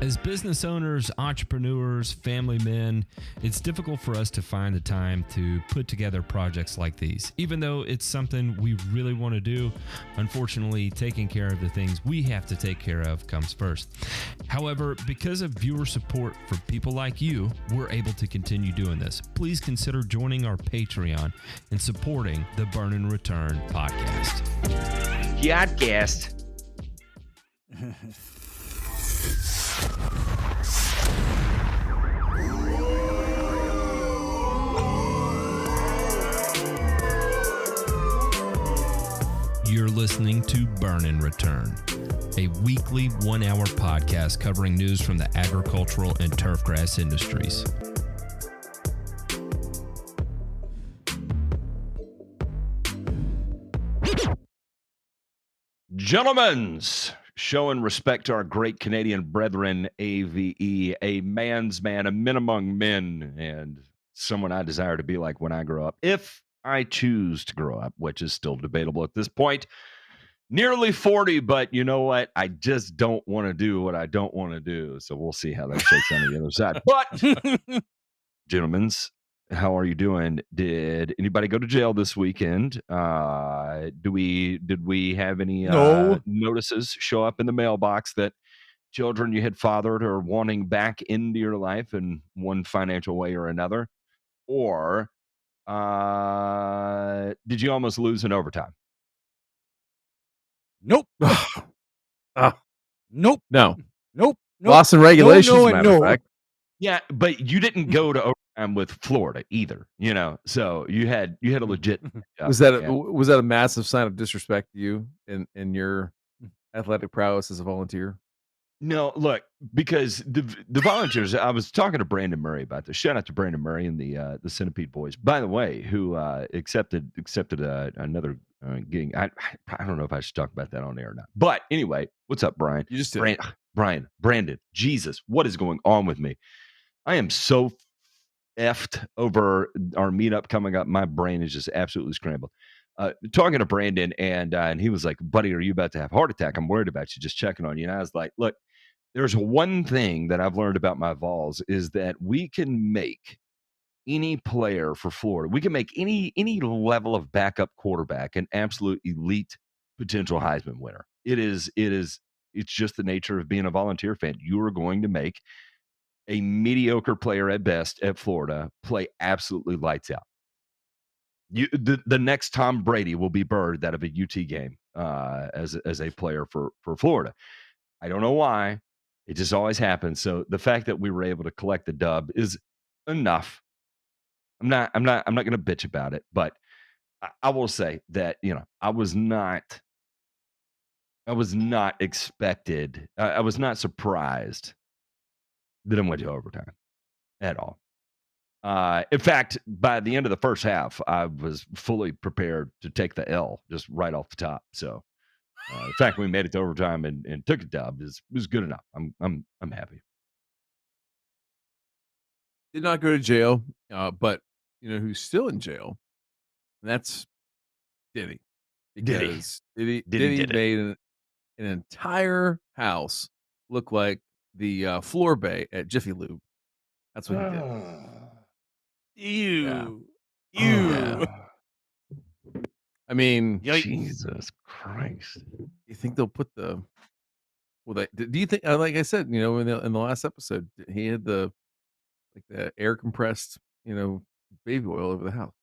As business owners, entrepreneurs, family men, it's difficult for us to find the time to put together projects like these. Even though it's something we really want to do, unfortunately, taking care of the things we have to take care of comes first. However, because of viewer support for people like you, we're able to continue doing this. Please consider joining our Patreon and supporting the Burn and Return podcast. Podcast. You're listening to Burn and Return, a weekly 1-hour podcast covering news from the agricultural and turfgrass industries. Gentlemen's, showing respect to our great Canadian brethren, AVE, a man's man, a men among men, and someone I desire to be like when I grow up, if I choose to grow up, which is still debatable at this point. Nearly 40, but you know what? I just don't want to do what I don't want to do. So we'll see how that shakes on the other side. But, gentlemen's, how are you doing? Did anybody go to jail this weekend? Did we have any notices show up in the mailbox that children you had fathered are wanting back into your life in one financial way or another? Or did you almost lose in overtime? Nope. Nope. No. Nope. Loss in regulations, as a matter of fact. Yeah, but you didn't go to overtime with Florida either, you know. So you had a legit. Was that a massive sign of disrespect to you in your athletic prowess as a volunteer? No, look, because the volunteers. I was talking to Brandon Murray about this. Shout out to Brandon Murray and the Centipede Boys, by the way, who accepted another gig. I don't know if I should talk about that on air or not. But anyway, what's up, Brian? You just did. Brandon. Jesus, what is going on with me? I am so effed over our meetup coming up. My brain is just absolutely scrambled. Talking to Brandon, and he was like, "Buddy, are you about to have a heart attack? I'm worried about you. Just checking on you." And I was like, "Look, there's one thing that I've learned about my Vols is that we can make any player for Florida. We can make any level of backup quarterback an absolute elite potential Heisman winner. It's just the nature of being a volunteer fan. You are going to make a mediocre player at best at Florida play absolutely lights out. The next Tom Brady will be birthed out of a UT game as a player for Florida. I don't know why. It just always happens. So the fact that we were able to collect the dub is enough. I'm not going to bitch about it, but I will say that, you know, I was not expected. I was not surprised that I went to overtime at all. In fact, by the end of the first half, I was fully prepared to take the L just right off the top. So the fact we made it to overtime and took a dub was good enough. I'm happy. Did not go to jail, but you know who's still in jail? And that's Diddy. Because Diddy made an entire house look like the floor bay at Jiffy Lube. That's what he did. Ew. Yeah. Ew. I mean, Jesus Christ. You think they'll put the? Well, do you think? Like I said, you know, in the last episode, he had the air compressed, you know, baby oil over the house.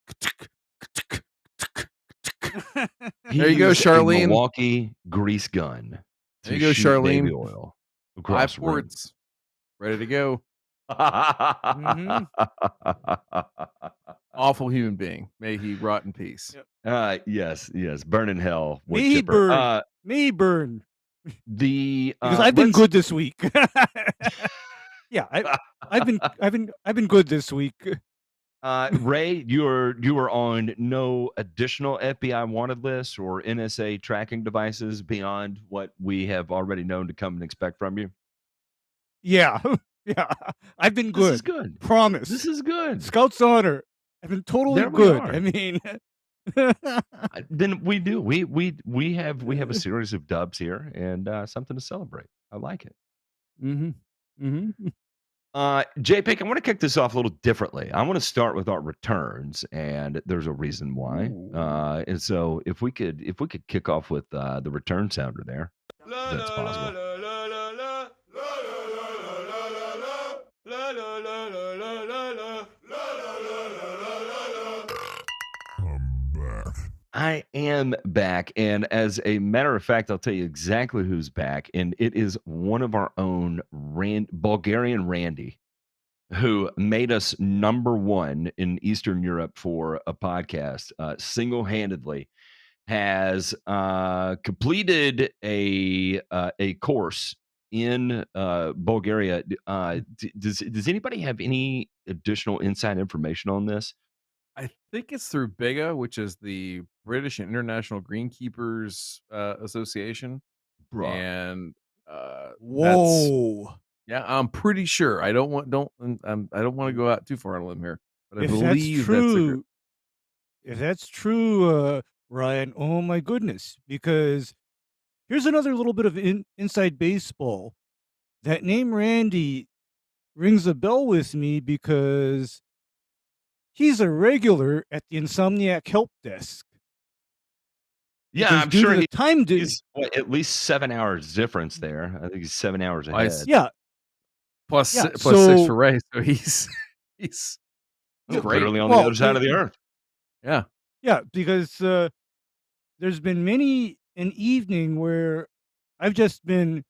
There you go, Charlene. A Milwaukee grease gun. There you go, Charlene. Baby oil. 5 ports, ready to go. Mm-hmm. Awful human being. May he rot in peace. Yep. Yes. Burn in hell. Me burn. Me burn. Because I've been good this week. Yeah, I've been good this week. Ray, you are on no additional FBI wanted lists or NSA tracking devices beyond what we have already known to come and expect from you. Yeah. I've been good. This is good. Promise. This is good. Scout's honor. I've been totally good. I mean, then we do. We have a series of dubs here and something to celebrate. I like it. Mm-hmm. Mm-hmm. JPEG, I want to kick this off a little differently. I want to start with our returns, and there's a reason why. And so if we could kick off with the return sounder there, if that's possible. I am back, and as a matter of fact, I'll tell you exactly who's back, and it is one of our own Bulgarian Randy, who made us number one in Eastern Europe for a podcast, single-handedly has completed a course in Bulgaria. Does anybody have any additional inside information on this? I think it's through BIGA, which is the British and International Greenkeepers Association, Bruh. and that's Whoa. yeah. I'm pretty sure. I don't want to go out too far on a limb here, but I If that's believe true, if that's true, Ryan, oh my goodness, because here's another little bit of inside baseball. That name Randy rings a bell with me because he's a regular at the Insomniac help desk. Yeah, Because I'm due to sure the time he's at least 7 hours difference there. I think he's 7 hours ahead. Yeah. plus Yeah, 6 so- for Ray, so he's literally on the other side of the earth. yeah. Yeah, because there's been many an evening where I've just been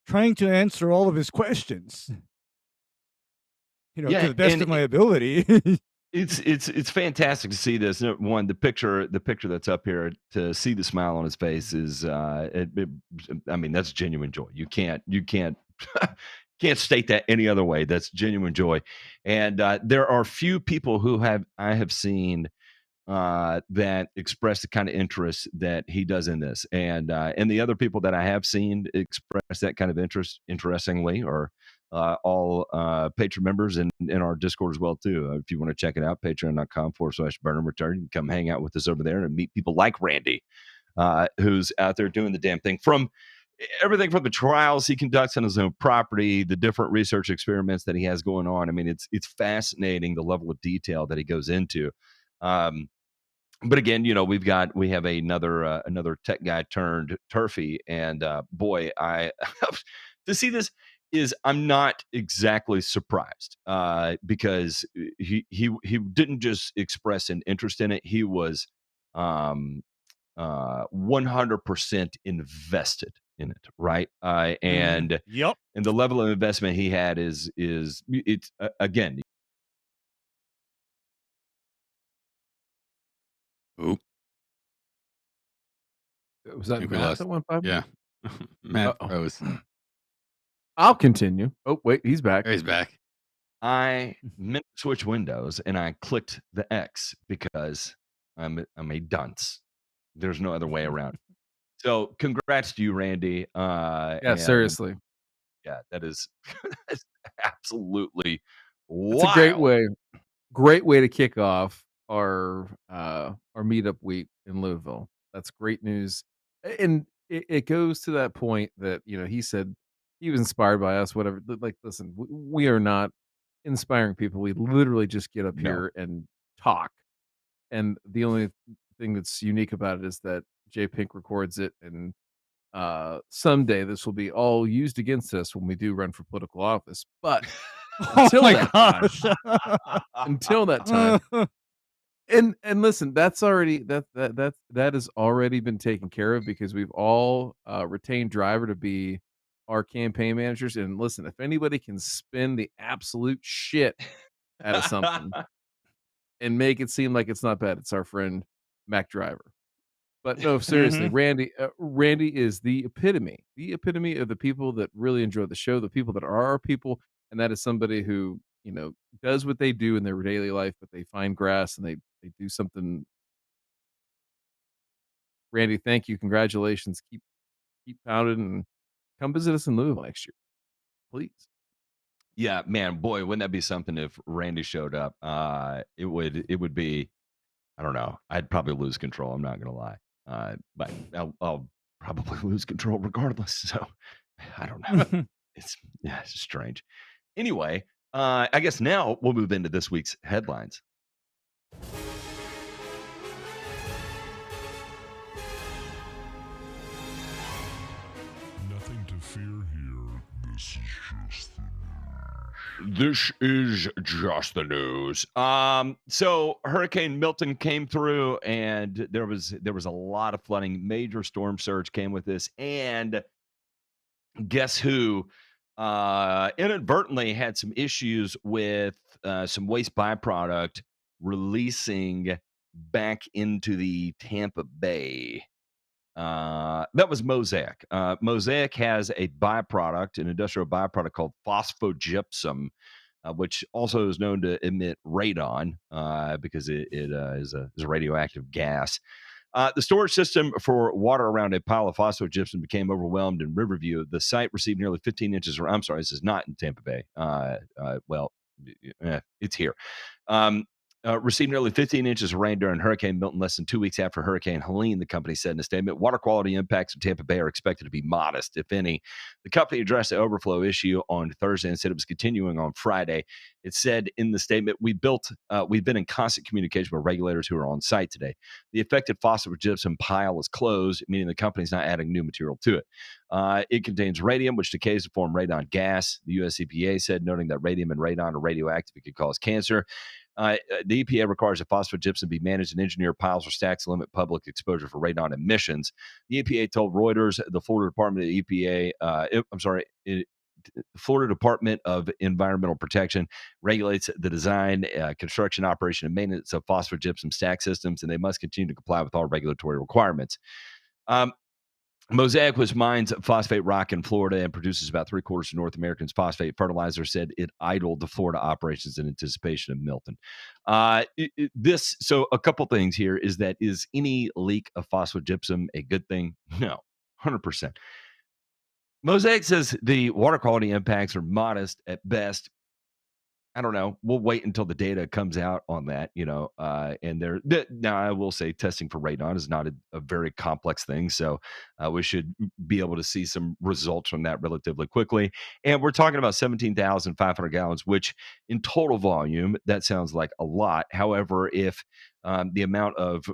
trying to answer all of his questions. To the best of my ability. It's fantastic to see this. One, the picture that's up here, to see the smile on his face is I mean, that's genuine joy. You can't can't state that any other way. That's genuine joy. And there are few people who I have seen that express the kind of interest that he does in this, and the other people that I have seen express that kind of interest, interestingly, are all patron members in our Discord as well too. If you want to check it out, patreon.com/Burnham Return. You can come hang out with us over there and meet people like Randy, who's out there doing the damn thing, from everything from the trials he conducts on his own property, the different research experiments that he has going on. I mean, it's fascinating the level of detail that he goes into. But again, we have another tech guy turned turfy, and boy, I to see this I'm not exactly surprised because he didn't just express an interest in it; he was 100% invested in it, right? And Yep. and the level of investment he had is it's again. Ooh. Was that Matt that went by? Yeah. Matt froze. I'll continue. Oh, wait, he's back. He's back. I meant to switch windows and I clicked the X because I'm a dunce. There's no other way around. So congrats to you, Randy. Yeah, seriously. Yeah, that's absolutely It's wild. a great way to kick off our meetup week in Louisville. That's great news. And it goes to that point that, he said he was inspired by us, whatever. Like, listen, we are not inspiring people. We literally just get up here and talk. And the only thing that's unique about it is that Jay Pink records it, and someday this will be all used against us when we do run for political office. But until that time, and listen, that's already that has already been taken care of, because we've all retained Driver to be our campaign managers. And listen, if anybody can spin the absolute shit out of something and make it seem like it's not bad, it's our friend Mac Driver. But no, seriously, Randy is the epitome of the people that really enjoy the show, the people that are our people. And that is somebody who, does what they do in their daily life, but they find grass and they do something. Randy, thank you. Congratulations. Keep pounding, and come visit us in Louisville next year, please. Yeah, man, boy, wouldn't that be something if Randy showed up? It would be, I don't know. I'd probably lose control. I'm not going to lie. But I'll probably lose control regardless. So I don't know. It's strange. Anyway, I guess now we'll move into this week's headlines. Nothing to fear here. This is just the news. This is just the news. So Hurricane Milton came through, and there was a lot of flooding. Major storm surge came with this, and guess who? Inadvertently had some issues with some waste byproduct releasing back into the Tampa Bay. That was Mosaic. Mosaic has a byproduct, an industrial byproduct called phosphogypsum, which also is known to emit radon because it is a radioactive gas. The storage system for water around a pile of phosphogypsum became overwhelmed in Riverview. The site received nearly 15 inches. I'm sorry, this is not in Tampa Bay. It's here. Received nearly 15 inches of rain during Hurricane Milton less than 2 weeks after Hurricane Helene, the company said in a statement. Water quality impacts in Tampa Bay are expected to be modest, if any. The company addressed the overflow issue on Thursday and said it was continuing on Friday. It said in the statement, we've been in constant communication with regulators who are on site today. The affected phosphogypsum pile is closed, meaning the company's not adding new material to it. It contains radium, which decays to form radon gas, the US EPA said, noting that radium and radon are radioactive. It could cause cancer. The EPA requires that phosphogypsum be managed in engineered piles or stacks to limit public exposure for radon emissions. The EPA told Reuters the Florida Department of Florida Department of Environmental Protection regulates the design, construction, operation, and maintenance of phosphogypsum stack systems, and they must continue to comply with all regulatory requirements. Mosaic, which mines phosphate rock in Florida and produces about 3/4 of North America's phosphate fertilizer, said it idled the Florida operations in anticipation of Milton. So a couple things here is any leak of phosphogypsum a good thing? No, 100%. Mosaic says the water quality impacts are modest at best. I don't know. We'll wait until the data comes out on that, and now I will say testing for radon is not a very complex thing. So we should be able to see some results from that relatively quickly. And we're talking about 17,500 gallons, which in total volume, that sounds like a lot. However, if the amount of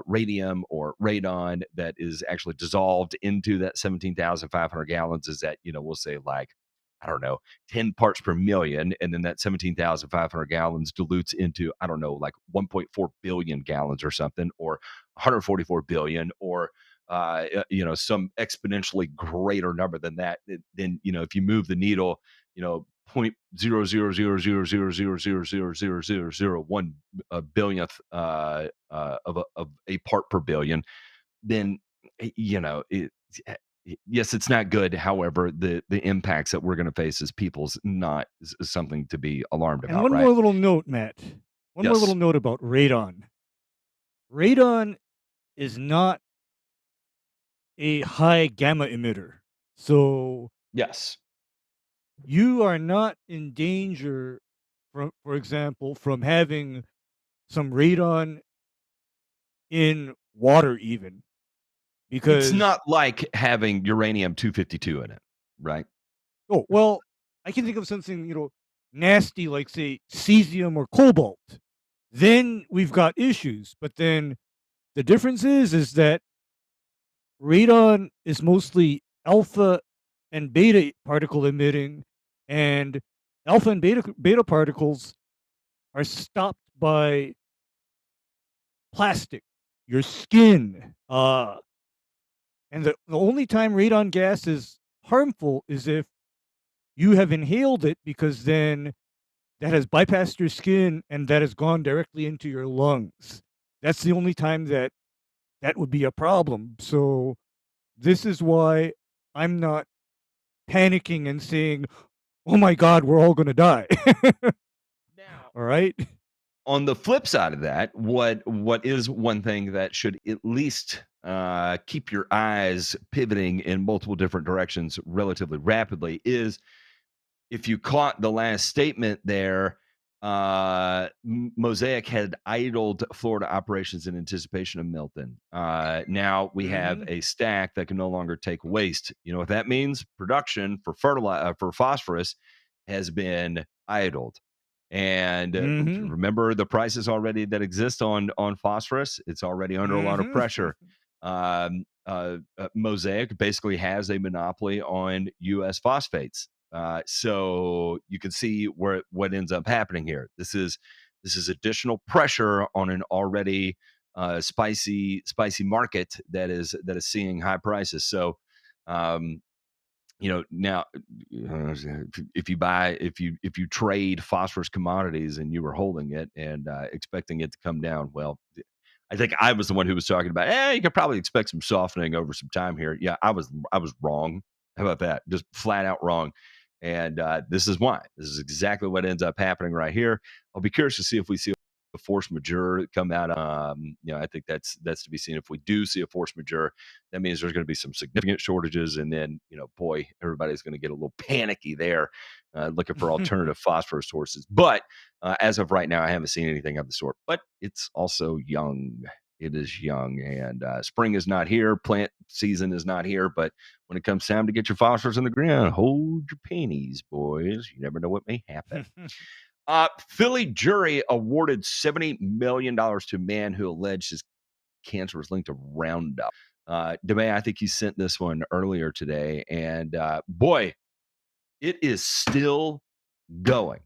radium or radon that is actually dissolved into that 17,500 gallons is that, we'll say like, I don't know, 10 parts per million. And then that 17,500 gallons dilutes into, I don't know, like 1.4 billion gallons or something, or 144 billion, or, some exponentially greater number than that. Then, if you move the needle, 0.0000000000001 billionth of a part per billion, then, yes, it's not good. However, the impacts that we're going to face as people's not is something to be alarmed about. And one more little note, Matt. One more Yes. little note about radon. Radon is not a high gamma emitter. So Yes. you are not in danger, for example, from having some radon in water even. Because It's not like having uranium-252 in it, right? Oh, well, I can think of something, nasty like, say, cesium or cobalt. Then we've got issues. But then the difference is that radon is mostly alpha and beta particle emitting, and alpha and beta particles are stopped by plastic, your skin. And the only time radon gas is harmful is if you have inhaled it, because then that has bypassed your skin and that has gone directly into your lungs. That's the only time that would be a problem. So this is why I'm not panicking and saying, oh my God, we're all going to die. All right. On the flip side of that, what is one thing that should at least keep your eyes pivoting in multiple different directions relatively rapidly is, if you caught the last statement there, Mosaic had idled Florida operations in anticipation of Milton. Now we have a stack that can no longer take waste. You know what that means? Production for for phosphorus has been idled. And remember the prices already that exist on phosphorus. It's already under a lot of pressure. Mosaic basically has a monopoly on U.S. phosphates. So you can see what ends up happening here. This is additional pressure on an already spicy market that is seeing high prices. So now if you trade phosphorus commodities and you were holding it and expecting it to come down, well, I think I was the one who was talking about, you could probably expect some softening over some time here. Yeah, I was wrong. How about that? Just flat out wrong. And this is why. This is exactly what ends up happening right here. I'll be curious to see if we see a force majeure come out. I think that's to be seen. If we do see a force majeure, that means there's going to be some significant shortages, and then boy, everybody's going to get a little panicky there, looking for alternative phosphorus sources. But as of right now, I haven't seen anything of the sort. But it's also young. It is young, and spring is not here. Plant season is not here. But when it comes time to get your phosphorus in the ground, hold your panties, boys. You never know what may happen. Philly jury awarded $70 million to man who alleged his cancer was linked to Roundup. DeMay, I think you sent this one earlier today, and boy, it is still going.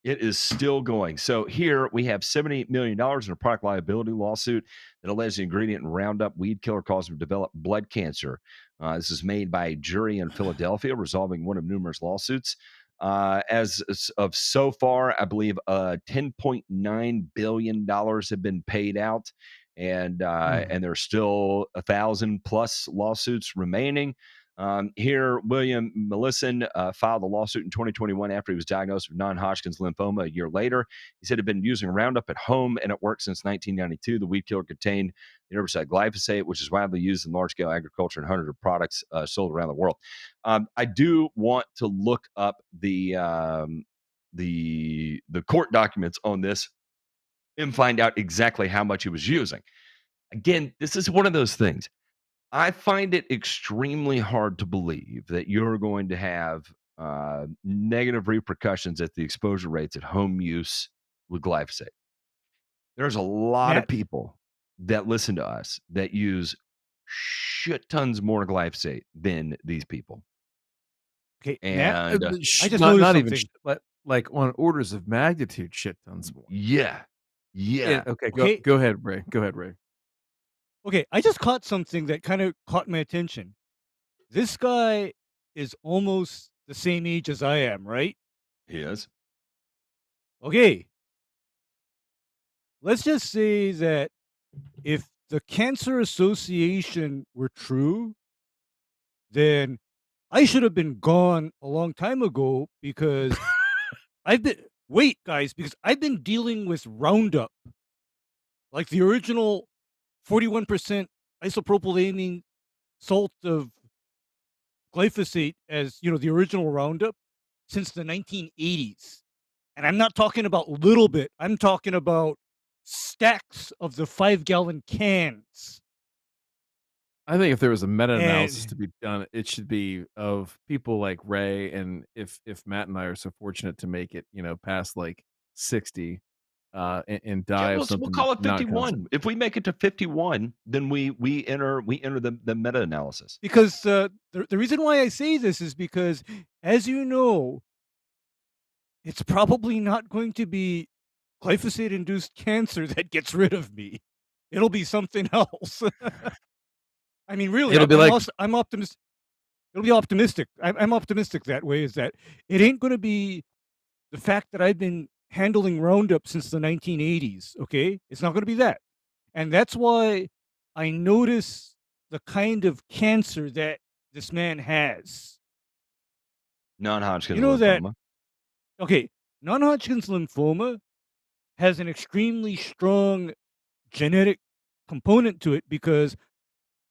It is still going. So here we have $78 million in a product liability lawsuit that alleged the ingredient in Roundup weed killer caused him to develop blood cancer. This is made by a jury in Philadelphia, resolving one of numerous lawsuits. As of so far, I believe $10.9 billion have been paid out, and there's still 1,000+ lawsuits remaining. Here, William Millison filed a lawsuit in 2021 after he was diagnosed with non-Hodgkin's lymphoma a year later. He said he'd been using Roundup at home and at work since 1992. The weed killer contained the herbicide glyphosate, which is widely used in large-scale agriculture and hundreds of products sold around the world. I do want to look up the court documents on this and find out exactly how much he was using. Again, this is one of those things. I find it extremely hard to believe that you're going to have negative repercussions at the exposure rates at home use with glyphosate. There's a lot of people that listen to us that use shit tons more glyphosate than these people. Okay, and I just not noticed even like on orders of magnitude shit tons more. Yeah. Okay. Go ahead, Ray. Okay, I just caught something that kind of caught my attention. This guy is almost the same age as I am, right? He is. Okay. Let's just say that if the Cancer Association were true, then I should have been gone a long time ago because because I've been dealing with Roundup, like the original 41% isopropylamine salt of glyphosate, as the original Roundup, since the 1980s. And I'm not talking about little bit. I'm talking about stacks of the 5-gallon cans. I think if there was a meta-analysis to be done, it should be of people like Ray, and if Matt and I are so fortunate to make it, past like 60, and die of something. We'll call it 51. If we make it to 51, then we enter the meta-analysis. Because the reason why I say this is because, as you know, it's probably not going to be glyphosate-induced cancer that gets rid of me. It'll be something else. I mean, really, I'm optimistic. It'll be optimistic. I'm optimistic that way, is that it ain't going to be the fact that I've been handling Roundup since the 1980s, okay? It's not going to be that. And that's why I notice the kind of cancer that this man has. Non-Hodgkin's lymphoma. Okay, non-Hodgkin's lymphoma has an extremely strong genetic component to it, because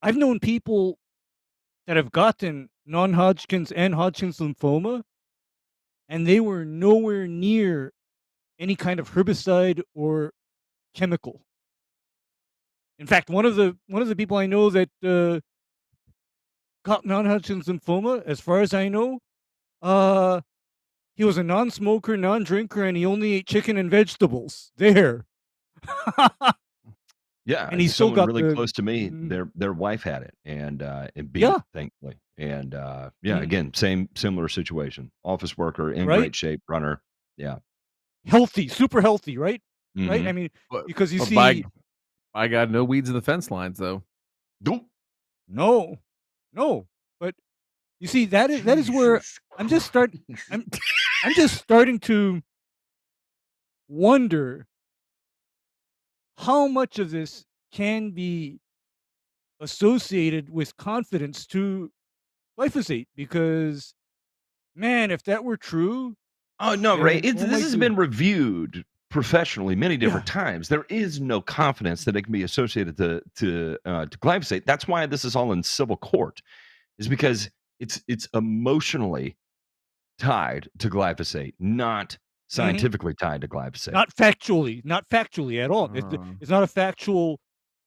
I've known people that have gotten non-Hodgkin's and Hodgkin's lymphoma, and they were nowhere near any kind of herbicide or chemical. In fact, one of the people I know that got non-Hodgkin's lymphoma, as far as I know, he was a non-smoker, non-drinker, and he only ate chicken and vegetables. There. Yeah, And he still someone got really the close to me, their wife had it and beat it, thankfully. And again, similar situation. Office worker in Right? great shape, runner. Yeah. Healthy, super healthy, right? Right? Mhm. I mean, But, because you but see, by God, no weeds in the fence lines, though. Nope. no, but you see that is where Jesus I'm just starting. I'm just starting to wonder how much of this can be associated with confidence to glyphosate, because man, if that were true, Oh, no, Ray, then oh my this has been reviewed professionally many different yeah, times. There is no confidence that it can be associated to glyphosate. That's why this is all in civil court, is because it's emotionally tied to glyphosate, not scientifically tied to glyphosate. not factually at all. It's not a factual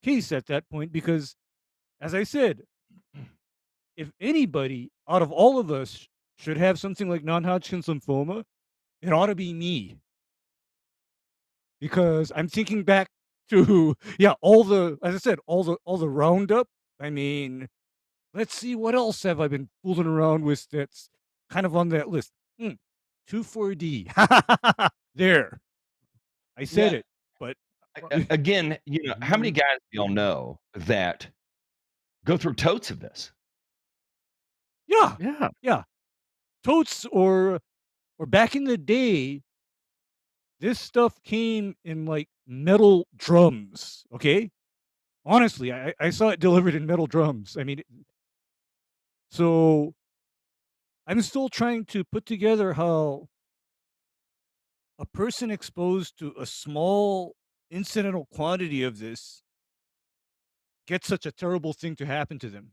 case at that point, because, as I said, if anybody out of all of us should have something like non-Hodgkin's lymphoma, it ought to be me. Because I'm thinking back to as I said, all the Roundup. I mean, let's see, what else have I been fooling around with that's kind of on that list? 2,4-D. There. I said Yeah. it, but Again, how many guys do y'all know that go through totes of this? yeah, Yeah. yeah. Totes, or back in the day, this stuff came in like metal drums. Okay, honestly, I saw it delivered in metal drums. I mean, so I'm still trying to put together how a person exposed to a small incidental quantity of this gets such a terrible thing to happen to them.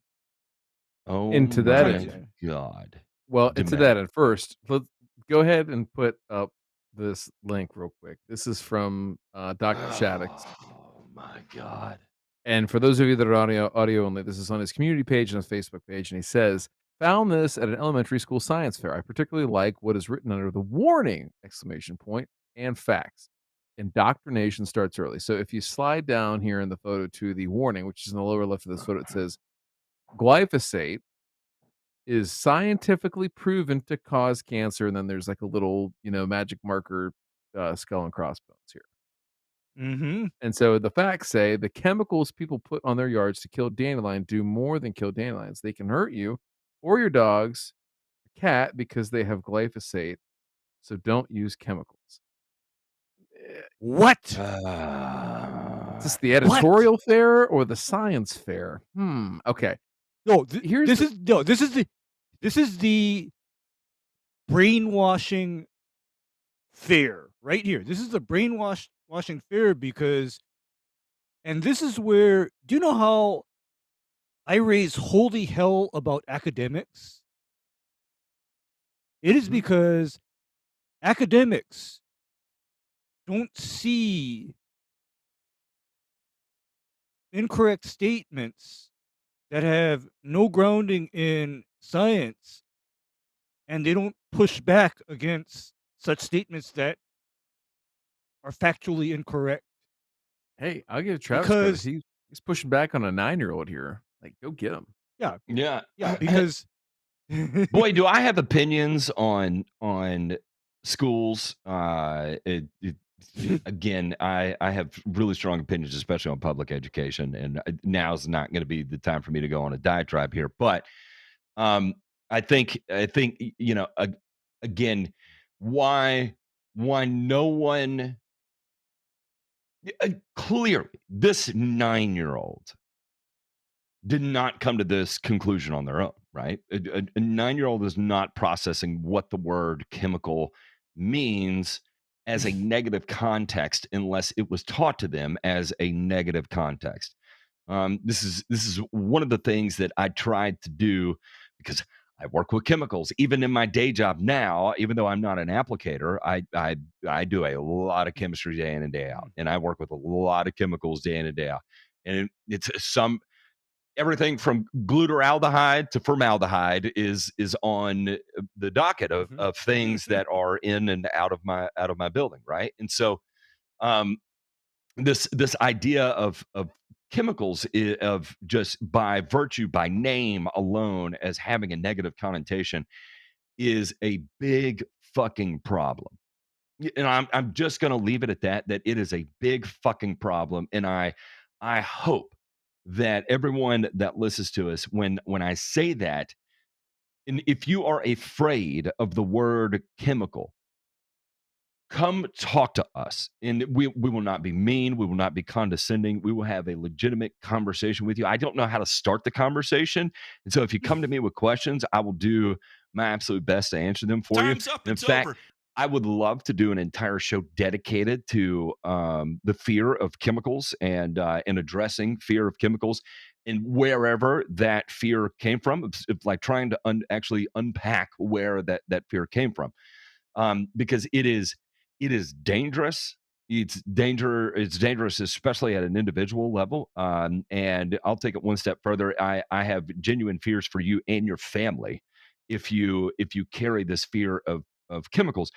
Oh And to I'm that trying my end, to. God. well, and to DeMay. that end, first, let's go ahead and put up this link real quick. This is from Dr. Shaddix. Oh my God. And for those of you that are audio only, this is on his community page and his Facebook page. And he says, found this at an elementary school science fair. I particularly like what is written under the warning, exclamation point, and facts. Indoctrination starts early. So if you slide down here in the photo to the warning, which is in the lower left of this photo, it says glyphosate is scientifically proven to cause cancer. And then there's like a little, magic marker, skull and crossbones here. Mm-hmm. And so the facts say the chemicals people put on their yards to kill dandelion do more than kill dandelions. They can hurt you or your dogs, cat, because they have glyphosate. So don't use chemicals. What? Is this the What? editorial fair or the science fair? Okay. No, Here's this is the brainwashing fair right here. This is the brainwashing fair, because, and this is where, do you know how I raise holy hell about academics? It is because academics don't see incorrect statements that have no grounding in science, and they don't push back against such statements that are factually incorrect. Hey, I'll give Travis credit. Because He's pushing back on a 9-year-old here. Like, go get him. Yeah. because Boy, do I have opinions on schools. Again, I have really strong opinions, especially on public education, and now's not going to be the time for me to go on a diatribe here. But I think again, why no one clearly this 9-year-old did not come to this conclusion on their own, right? A 9-year-old is not processing what the word chemical means as a negative context unless it was taught to them as a negative context. This is one of the things that I tried to do, because I work with chemicals. Even in my day job now, even though I'm not an applicator, I do a lot of chemistry day in and day out, and I work with a lot of chemicals day in and day out. And it's everything from glutaraldehyde to formaldehyde is on the docket of things that are in and out of my building, right? And so this idea of chemicals of just by virtue, by name alone, as having a negative connotation is a big fucking problem. And I'm just going to leave it at that it is a big fucking problem. And I hope that everyone that listens to us, when I say that, and if you are afraid of the word chemical, come talk to us, and we will not be mean, we will not be condescending, we will have a legitimate conversation with you. I don't know how to start the conversation, and so if you come to me with questions, I will do my absolute best to answer them for Time's you. up. In It's fact, over. I would love to do an entire show dedicated to the fear of chemicals and addressing fear of chemicals and wherever that fear came from, like trying to actually unpack where that fear came from, because it is dangerous. It's dangerous, especially at an individual level. And I'll take it one step further. I have genuine fears for you and your family if you carry this fear of chemicals.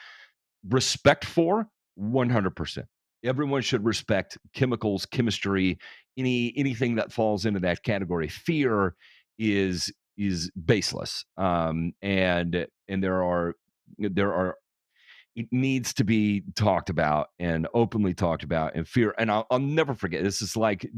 Respect for 100%. Everyone should respect chemicals, chemistry, anything that falls into that category. Fear is baseless, and there are it needs to be talked about and openly talked about. And fear, and I'll never forget, this is like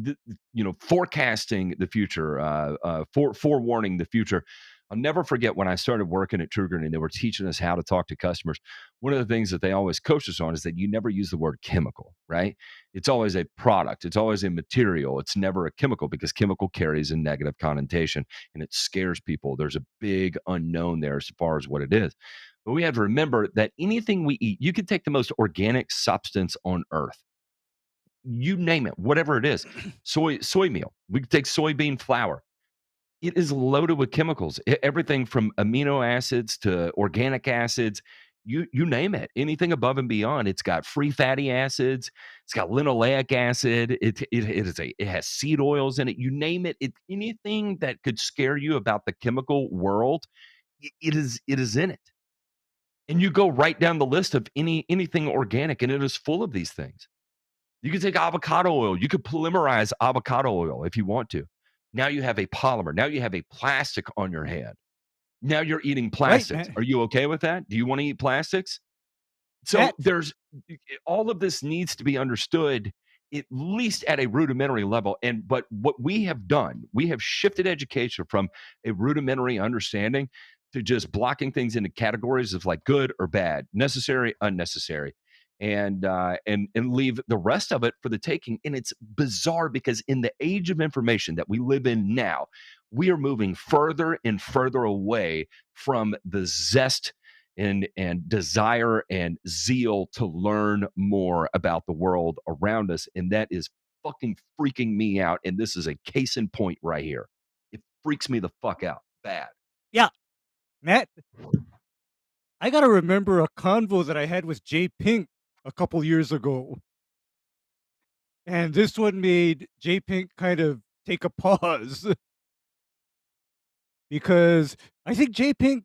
forecasting the future, forewarning the future. I'll never forget when I started working at TruGreen and they were teaching us how to talk to customers. One of the things that they always coach us on is that you never use the word chemical, right? It's always a product, it's always a material, it's never a chemical, because chemical carries a negative connotation and it scares people. There's a big unknown there as far as what it is. But we have to remember that anything we eat, you could take the most organic substance on earth, you name it, whatever it is, soy meal. We could take soybean flour. It is loaded with chemicals, everything from amino acids to organic acids. You name it, anything above and beyond. It's got free fatty acids. It's got linoleic acid. It has seed oils in it. You name it. Anything that could scare you about the chemical world, it is in it. And you go right down the list of anything organic, and it is full of these things. You can take avocado oil. You could polymerize avocado oil if you want to. Now you have a polymer. Now you have a plastic on your hand. Now you're eating plastics. Matt. Are you okay with that? Do you want to eat plastics? So Matt. there's all of this needs to be understood at least at a rudimentary level. But what we have done, we have shifted education from a rudimentary understanding to just blocking things into categories of like good or bad, necessary, unnecessary, and leave the rest of it for the taking. And it's bizarre because in the age of information that we live in now, we are moving further and further away from the zest and desire and zeal to learn more about the world around us. And that is fucking freaking me out. And this is a case in point right here. It freaks me the fuck out bad. Yeah, Matt, I got to remember a convo that I had with Jay Pink a couple years ago. And this one made Jay Pink kind of take a pause. Because I think Jay Pink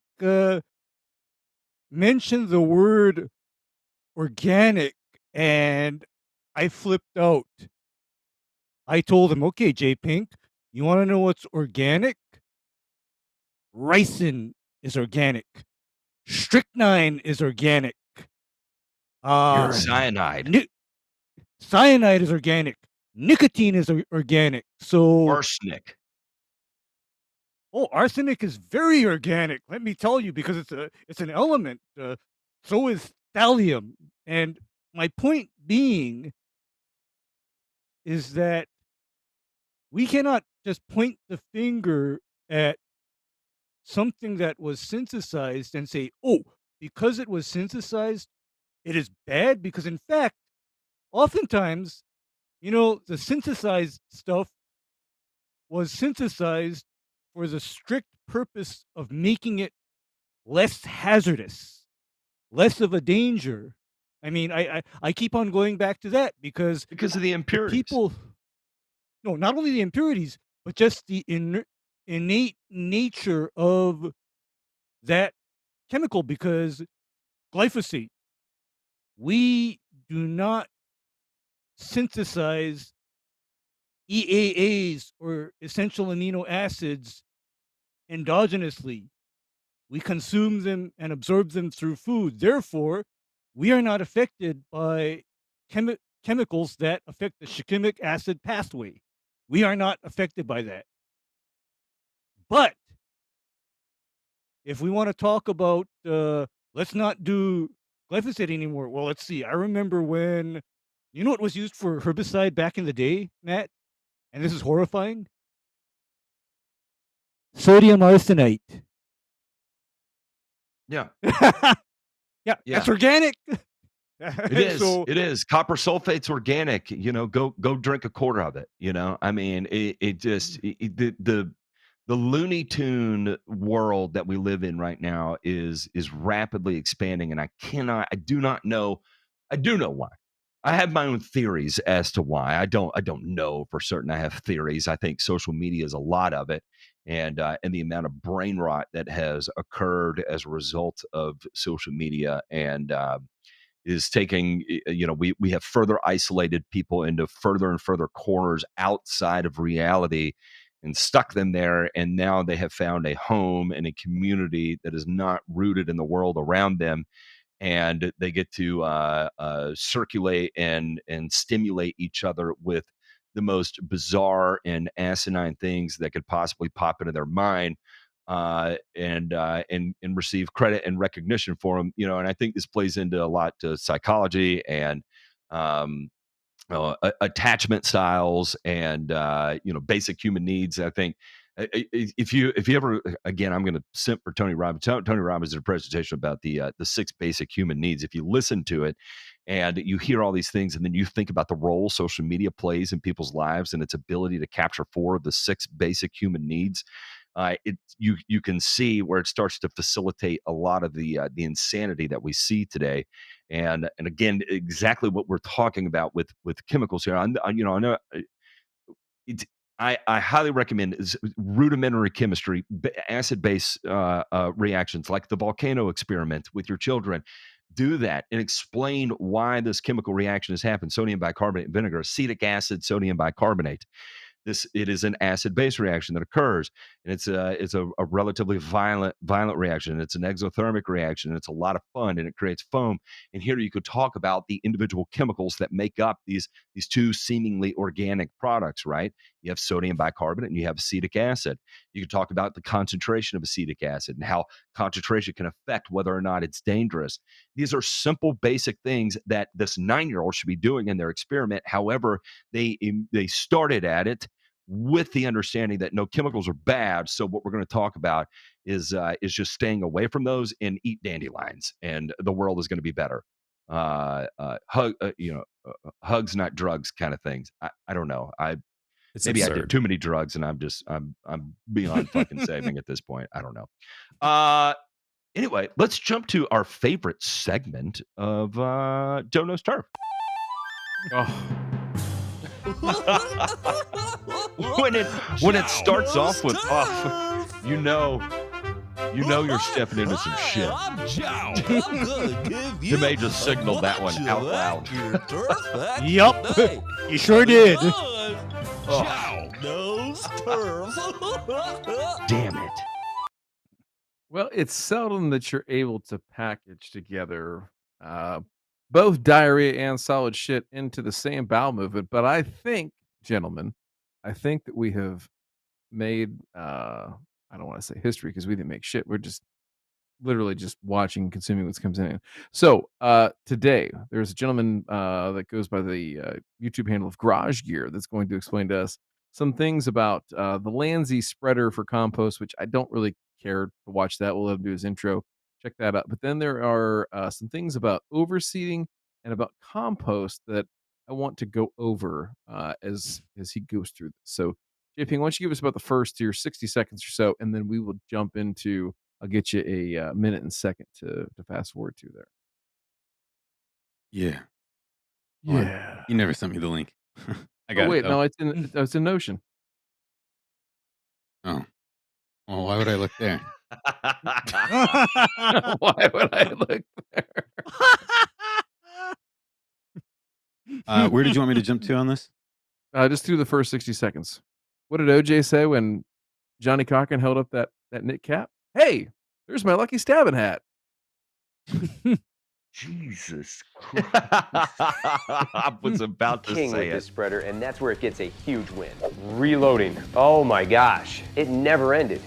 mentioned the word organic, and I flipped out. I told him, okay, Jay Pink, you want to know what's organic? Ricin is organic. Strychnine is organic. Cyanide. Cyanide is organic. Nicotine is organic. So Arsenic. Oh, arsenic is very organic. Let me tell you, because it's an element. So is thallium. And my point being is that we cannot just point the finger at something that was synthesized and say, oh, because it was synthesized, it is bad. Because in fact, oftentimes, the synthesized stuff was synthesized for the strict purpose of making it less hazardous, less of a danger. I mean, I keep on going back to that because of the the impurities. people, no, not only the impurities, but just the innate nature of that chemical. Because glyphosate, we do not synthesize EAAs or essential amino acids endogenously. We consume them and absorb them through food. Therefore, we are not affected by chemicals that affect the shikimic acid pathway. We are not affected by that. But if we want to talk about, let's not do glyphosate anymore. Well, let's see. I remember when, you know what was used for herbicide back in the day, Matt? And this is horrifying. Sodium arsenite. Yeah, Yeah, Yeah. that's organic. it is. So, It is. Copper sulfate's organic. Go drink a quarter of it. I mean, it just the Looney Tune world that we live in right now is rapidly expanding, and I do not know. I do know why. I have my own theories as to why. I don't know for certain. I have theories. I think social media is a lot of it, and the amount of brain rot that has occurred as a result of social media, and is taking, we have further isolated people into further and further corners outside of reality and stuck them there, and now they have found a home and a community that is not rooted in the world around them, and they get to circulate and stimulate each other with the most bizarre and asinine things that could possibly pop into their mind, and receive credit and recognition for them. And I think this plays into a lot to psychology and um, attachment styles and basic human needs. I think if you ever, again, I'm going to simp for Tony Robbins. Tony Robbins did a presentation about the 6 basic human needs. If you listen to it and you hear all these things, and then you think about the role social media plays in people's lives and its ability to capture 4 of the 6 basic human needs, you can see where it starts to facilitate a lot of the insanity that we see today, and again, exactly what we're talking about with chemicals here. I know it's. I highly recommend is rudimentary chemistry, acid base reactions, like the volcano experiment with your children. Do that and explain why this chemical reaction has happened. Sodium bicarbonate and vinegar, acetic acid, sodium bicarbonate. It is an acid base reaction that occurs, and it's a relatively violent reaction. It's an exothermic reaction, and it's a lot of fun, and it creates foam. And here you could talk about the individual chemicals that make up these 2 seemingly organic products, right? You have sodium bicarbonate and you have acetic acid. You could talk about the concentration of acetic acid and how concentration can affect whether or not it's dangerous. These are simple, basic things that this 9-year-old should be doing in their experiment. However, they started at it with the understanding that no, chemicals are bad. So what we're going to talk about is just staying away from those and eat dandelions, and the world is going to be better. Hugs, not drugs, kind of things. I don't know. It's Maybe absurd. I did too many drugs, and I'm beyond fucking saving at this point. I don't know. Anyway, let's jump to our favorite segment of Joe Knows Turf. Oh, when it starts off with off, you know you're stepping into some shit. I'm Joe. I'm gonna give you DeMay just signaled that one out loud. Yup, you sure did. Joe Knows Turf. Damn it. well, it's seldom that you're able to package together both diarrhea and solid shit into the same bowel movement. But I think, gentlemen, I think that we have made I don't want to say history because we didn't make shit. We're just literally just watching and consuming what comes in. So today there's a gentleman that goes by the YouTube handle of Garage Gear that's going to explain to us some things about the Landsea spreader for compost, which I don't really care to watch that. We'll let him do his intro. Check that out. But then there are some things about overseeding and about compost that I want to go over as he goes through this. So JP, why don't you give us about the first to your 60 seconds or so, and then we will jump into. I'll get you a minute and second to fast forward to there. Yeah. Yeah. You never sent me the link. I got wait, it. no, it's in Notion. Oh. Well, why would I look there? Why would I look there? Where did you want me to jump to on this? Just through the first 60 seconds. What did OJ say when Johnny Cochran held up that knit cap? Hey, there's my lucky stabbing hat. Jesus Christ. I was about to King say with this it. spreader, and that's where it gets a huge win. Reloading. Oh my gosh, it never ended.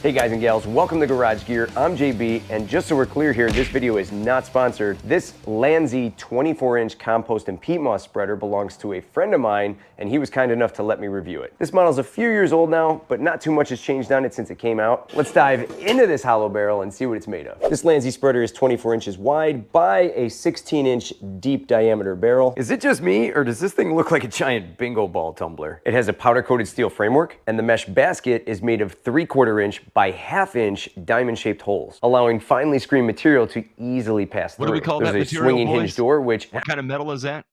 Hey guys and gals, welcome to Garage Gear. I'm JB, and just so we're clear here, this video is not sponsored. This Landsea 24-inch compost and peat moss spreader belongs to a friend of mine, and he was kind enough to let me review it. This model's a few years old now, but not too much has changed on it since it came out. Let's dive into this hollow barrel and see what it's made of. This Landsea spreader is 24 inches wide by a 16-inch deep diameter barrel. Is it just me, or does this thing look like a giant bingo ball tumbler? It has a powder-coated steel framework, and the mesh basket is made of 3/4 inch by 1/2 inch diamond-shaped holes, allowing finely screened material to easily pass through. What do we call There's that a material, swinging boys? hinge door, which What kind of metal is that?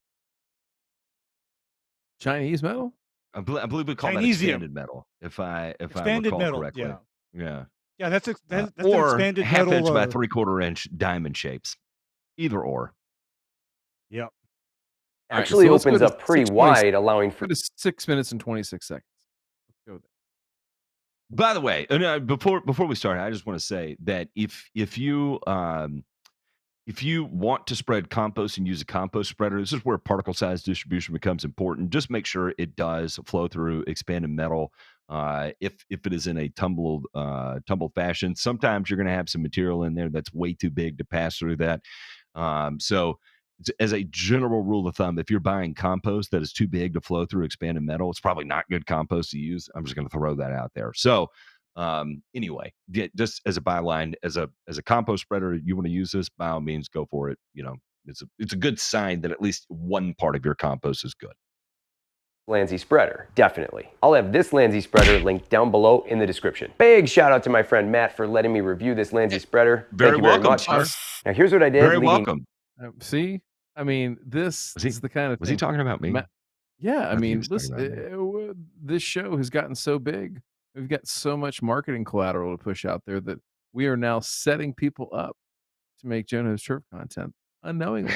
Chinese metal? I believe we call that Chinesium. expanded metal. If I Expanded recall metal, correctly. yeah. Yeah. Yeah, that's an Or expanded 1/2 metal. inch by 3/4 inch diamond shapes. Either or. Yeah. All right, actually so let's go opens to up pretty 6:20 wide, allowing for Go to 6 minutes and 26 seconds. Let's go there. By the way, before we start, I just want to say that if you want to spread compost and use a compost spreader, this is where particle size distribution becomes important. Just make sure it does flow through expanded metal. If it is in a tumbled fashion, sometimes you're going to have some material in there that's way too big to pass through that. So as a general rule of thumb, if you're buying compost that is too big to flow through expanded metal, it's probably not good compost to use. I'm just going to throw that out there. So anyway, just as a byline, as a compost spreader, you want to use this, by all means, go for it. You know, it's a good sign that at least one part of your compost is good. Landsea spreader, definitely. I'll have this Landsea spreader linked down below in the description. Big shout out to my friend Matt for letting me review this Landsea spreader. Very Thank you welcome, much. sir. Now here's what I did. Very leading- welcome. See? I mean, this is the kind of Was thing. he talking about me? Yeah, I think he mean, was talking listen, this show has gotten so big. We've got so much marketing collateral to push out there that we are now setting people up to make Jonah's turf content unknowingly.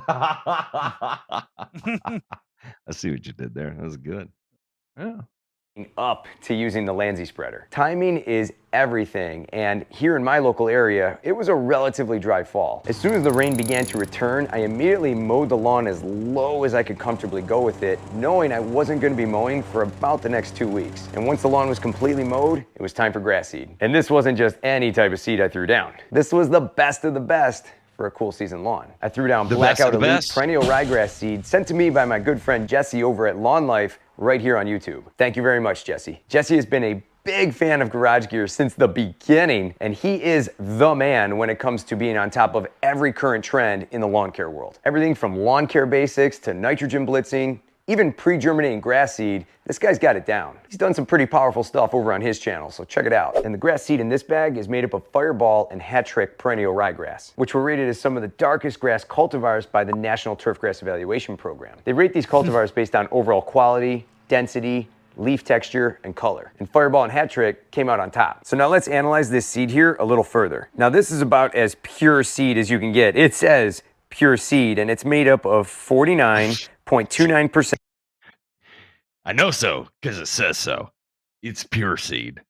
I see what you did there. That was good. Yeah. up to using the Landsea spreader. Timing is everything, and here in my local area, it was a relatively dry fall. As soon as the rain began to return, I immediately mowed the lawn as low as I could comfortably go with it, knowing I wasn't going to be mowing for about the next 2 weeks. And once the lawn was completely mowed, it was time for grass seed. And this wasn't just any type of seed I threw down. This was the best of the best for a cool season lawn. I threw down The best Blackout of the Elite best. Perennial Ryegrass seed sent to me by my good friend Jesse over at Lawn Life right here on YouTube. Thank you very much, Jesse. Jesse has been a big fan of Garage Gear since the beginning, and he is the man when it comes to being on top of every current trend in the lawn care world. Everything from lawn care basics to nitrogen blitzing, even pre-germinating grass seed, this guy's got it down. He's done some pretty powerful stuff over on his channel, so check it out. And the grass seed in this bag is made up of Fireball and Hat Trick Perennial Ryegrass, which were rated as some of the darkest grass cultivars by the National Turfgrass Evaluation Program. They rate these cultivars based on overall quality, density, leaf texture, and color. And Fireball and Hat Trick came out on top. So now let's analyze this seed here a little further. Now this is about as pure seed as you can get. It says pure seed, and it's made up of 49.29% I know so, because it says so. It's pure seed.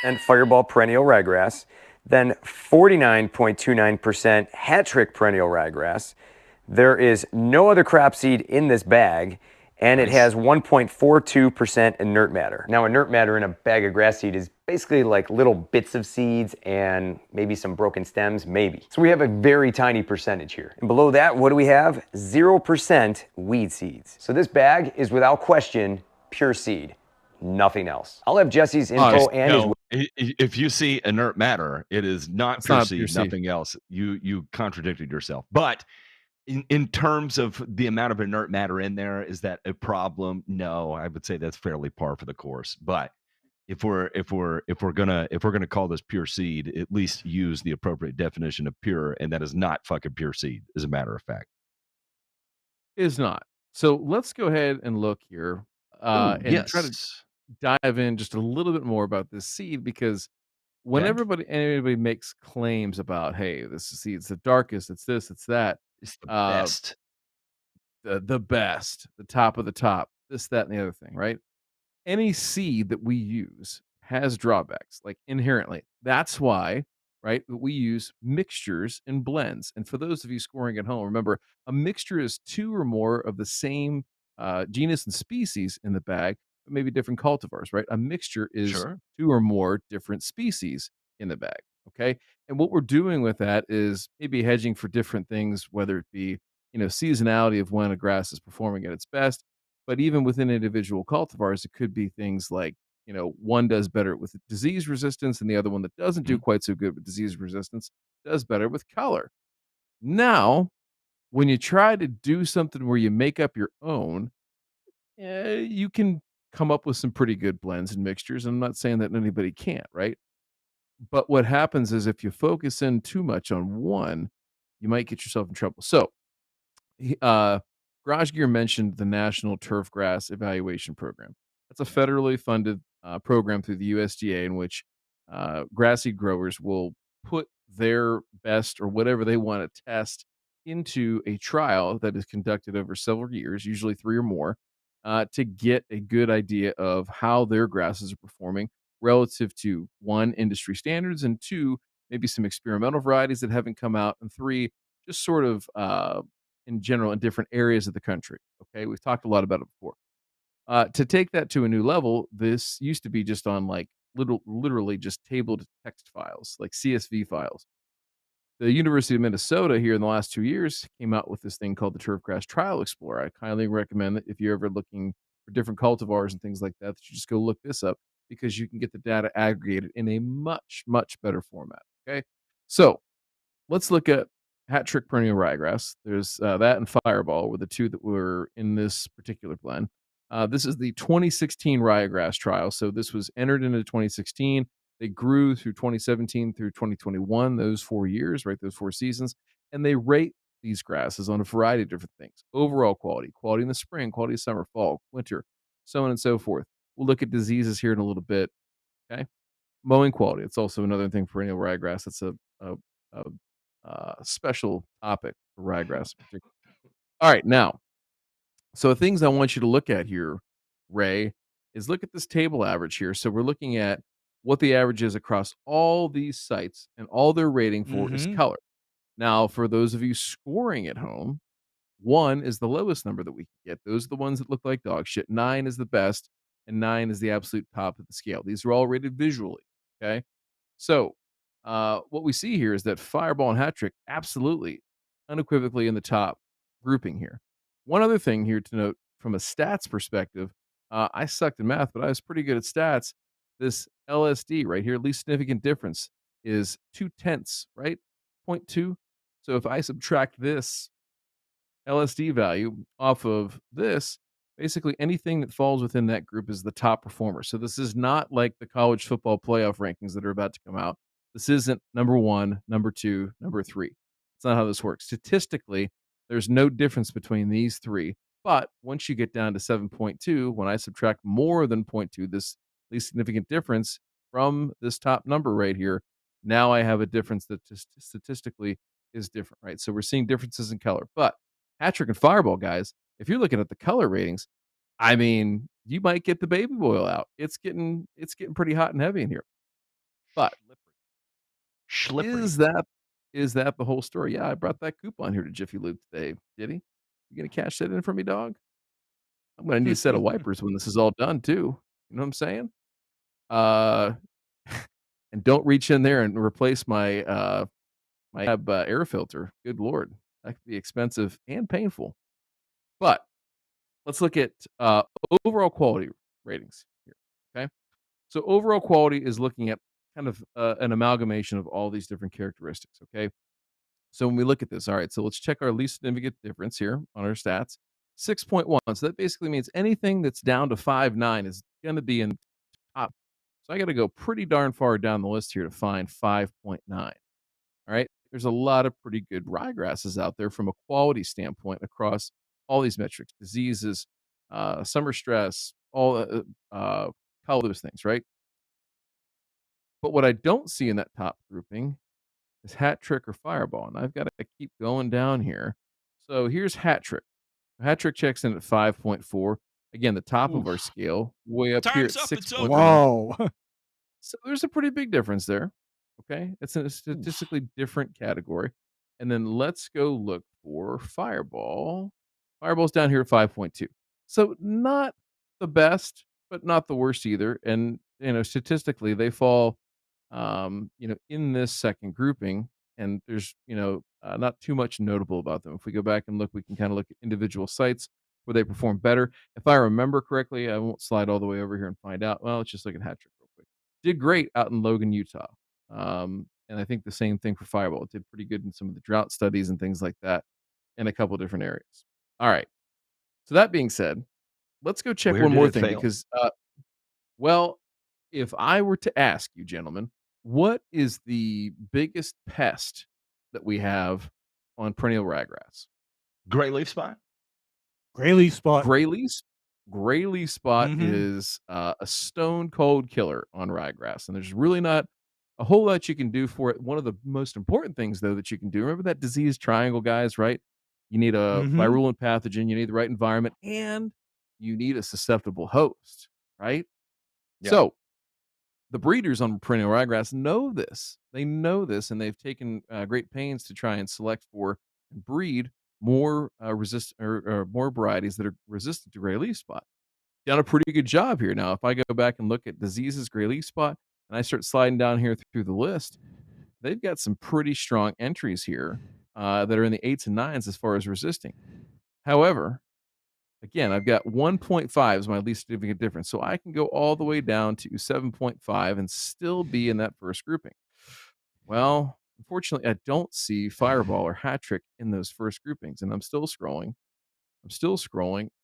and Fireball Perennial Ryegrass, then 49.29% Hat Trick Perennial Ryegrass. There is no other crop seed in this bag, and it has 1.42% inert matter. Now, inert matter in a bag of grass seed is basically like little bits of seeds and maybe some broken stems, maybe. So we have a very tiny percentage here. And below that, what do we have? 0% weed seeds. So this bag is without question pure seed, nothing else. I'll have Jesse's info and his If you see inert matter, it is not It's pure not seed, pure seed. nothing else. You contradicted yourself. But in terms of the amount of inert matter in there, is that a problem? No, I would say that's fairly par for the course. But if we're gonna call this pure seed, at least use the appropriate definition of pure, and that is not fucking pure seed, as a matter of fact. Is not. So let's go ahead and look here Oh, and try to yes. dive in just a little bit more about this seed because when Okay. anybody makes claims about, hey, this seed's the darkest, it's this, it's that, It's the uh, best. the best, the top of the top, this, that, and the other thing, right? Any seed that we use has drawbacks, like inherently. That's why, right, that we use mixtures and blends. And for those of you scoring at home, remember a mixture is two or more of the same genus and species in the bag, but maybe different cultivars, right? A mixture is Sure. two or more different species in the bag. Okay. And what we're doing with that is maybe hedging for different things, whether it be, seasonality of when a grass is performing at its best. But even within individual cultivars, it could be things like, one does better with disease resistance and the other one that doesn't do Mhm. quite so good with disease resistance does better with color. Now, when you try to do something where you make up your own, you can come up with some pretty good blends and mixtures. I'm not saying that anybody can't, right? But what happens is if you focus in too much on one, you might get yourself in trouble. So, Garage Gear mentioned the National Turfgrass Evaluation Program. That's a federally funded program through the USDA in which grass seed growers will put their best or whatever they want to test into a trial that is conducted over several years, usually 3 or more, to get a good idea of how their grasses are performing relative to 1, industry standards, and 2, maybe some experimental varieties that haven't come out, and 3, just sort of in general in different areas of the country. Okay, we've talked a lot about it before. To take that to a new level, this used to be just on like literally just tabled text files, like CSV files. The University of Minnesota here in the last 2 years came out with this thing called the Turfgrass Trial Explorer. I highly recommend that if you're ever looking for different cultivars and things like that, that you just go look this up because you can get the data aggregated in a much, much better format. Okay. So let's look at Hat Trick Perennial Ryegrass. There's that and Fireball were the two that were in this particular blend. This is the 2016 Ryegrass trial. So this was entered into 2016. They grew through 2017 through 2021, those 4 years, right? Those 4 seasons. And they rate these grasses on a variety of different things: overall quality, quality in the spring, quality of summer, fall, winter, so on and so forth. We'll look at diseases here in a little bit. Okay. Mowing quality. It's also another thing for perennial ryegrass. It's a special topic for ryegrass in particular. All right, now, so things I want you to look at here, Ray, is look at this table average here. So we're looking at what the average is across all these sites, and all they're rating for is Mhm. color. Now, for those of you scoring at home, 1 is the lowest number that we can get. Those are the ones that look like dog shit. 9 is the best, and 9 is the absolute top of the scale. These are all rated visually. Okay. So, what we see here is that Fireball and Hat Trick absolutely, unequivocally in the top grouping here. One other thing here to note from a stats perspective, I sucked in math, but I was pretty good at stats. This LSD right here, least significant difference, is 2/10, right? Zero point 0.2. So if I subtract this LSD value off of this, basically anything that falls within that group is the top performer. So this is not like the college football playoff rankings that are about to come out. This isn't number 1, number 2, number 3. It's not how this works. Statistically, there's no difference between these 3. But once you get down to 7.2, when I subtract more than 0.2, this least significant difference from this top number right here, now I have a difference that statistically is different, right? So we're seeing differences in color. But Hat-Trick and Fireball, guys, if you're looking at the color ratings, I mean, you might get the baby boil out. It's getting pretty hot and heavy in here. But Slippery. is that the whole story? Yeah, I brought that coupon here to Jiffy Lube today. Did he? You gonna cash that in for me, dog? I'm gonna need a set of wipers when this is all done too. You know what I'm saying? Uh, and don't reach in there and replace my air filter. Good lord, that could be expensive and painful. But let's look at overall quality ratings here. Okay. So overall quality is looking at kind of an amalgamation of all these different characteristics. Okay. So when we look at this, all right, so let's check our least significant difference here on our stats. 6.1. So that basically means anything that's down to 5.9 is going to be in top. So I got to go pretty darn far down the list here to find 5.9. All right. There's a lot of pretty good ryegrasses out there from a quality standpoint across all these metrics, diseases, summer stress, all those things, right? But what I don't see in that top grouping is Hat Trick or Fireball, and I've got to keep going down here. So here's Hat Trick. Hat Trick checks in at 5.4. Again, the top of our scale, way up here at Time's up, it's 6.1. over. Wow. So there's a pretty big difference there. Okay. It's in a statistically different category. And then let's go look for Fireball. Fireball's down here at 5.2. So not the best, but not the worst either. And, statistically, they fall, in this second grouping. And there's, not too much notable about them. If we go back and look, we can kind of look at individual sites where they perform better. If I remember correctly, I won't slide all the way over here and find out. Well, let's just look at Hat Trick real quick. Did great out in Logan, Utah. And I think the same thing for Fireball. It did pretty good in some of the drought studies and things like that in a couple different areas. All right. So that being said, let's go check Where one did more it thing fail? because, if I were to ask you, gentlemen, what is the biggest pest that we have on perennial ryegrass? Gray leaf spot? Gray leaf spot. Gray leaf spot Mhm. is a stone cold killer on ryegrass, and there's really not a whole lot you can do for it. One of the most important things, though, that you can do, remember that disease triangle, guys, right? You need a Mhm. virulent pathogen, you need the right environment, and you need a susceptible host, right? Yeah. So the breeders on perennial ryegrass know this. They know this, and they've taken great pains to try and select for and breed more more varieties that are resistant to gray leaf spot. Done a pretty good job here. Now, if I go back and look at diseases, gray leaf spot, and I start sliding down here through the list, they've got some pretty strong entries here that are in the 8s and 9s as far as resisting. However, again, I've got 1.5 is my least significant difference. So I can go all the way down to 7.5 and still be in that first grouping. Well, unfortunately, I don't see Fireball or Hat Trick in those first groupings, and I'm still scrolling.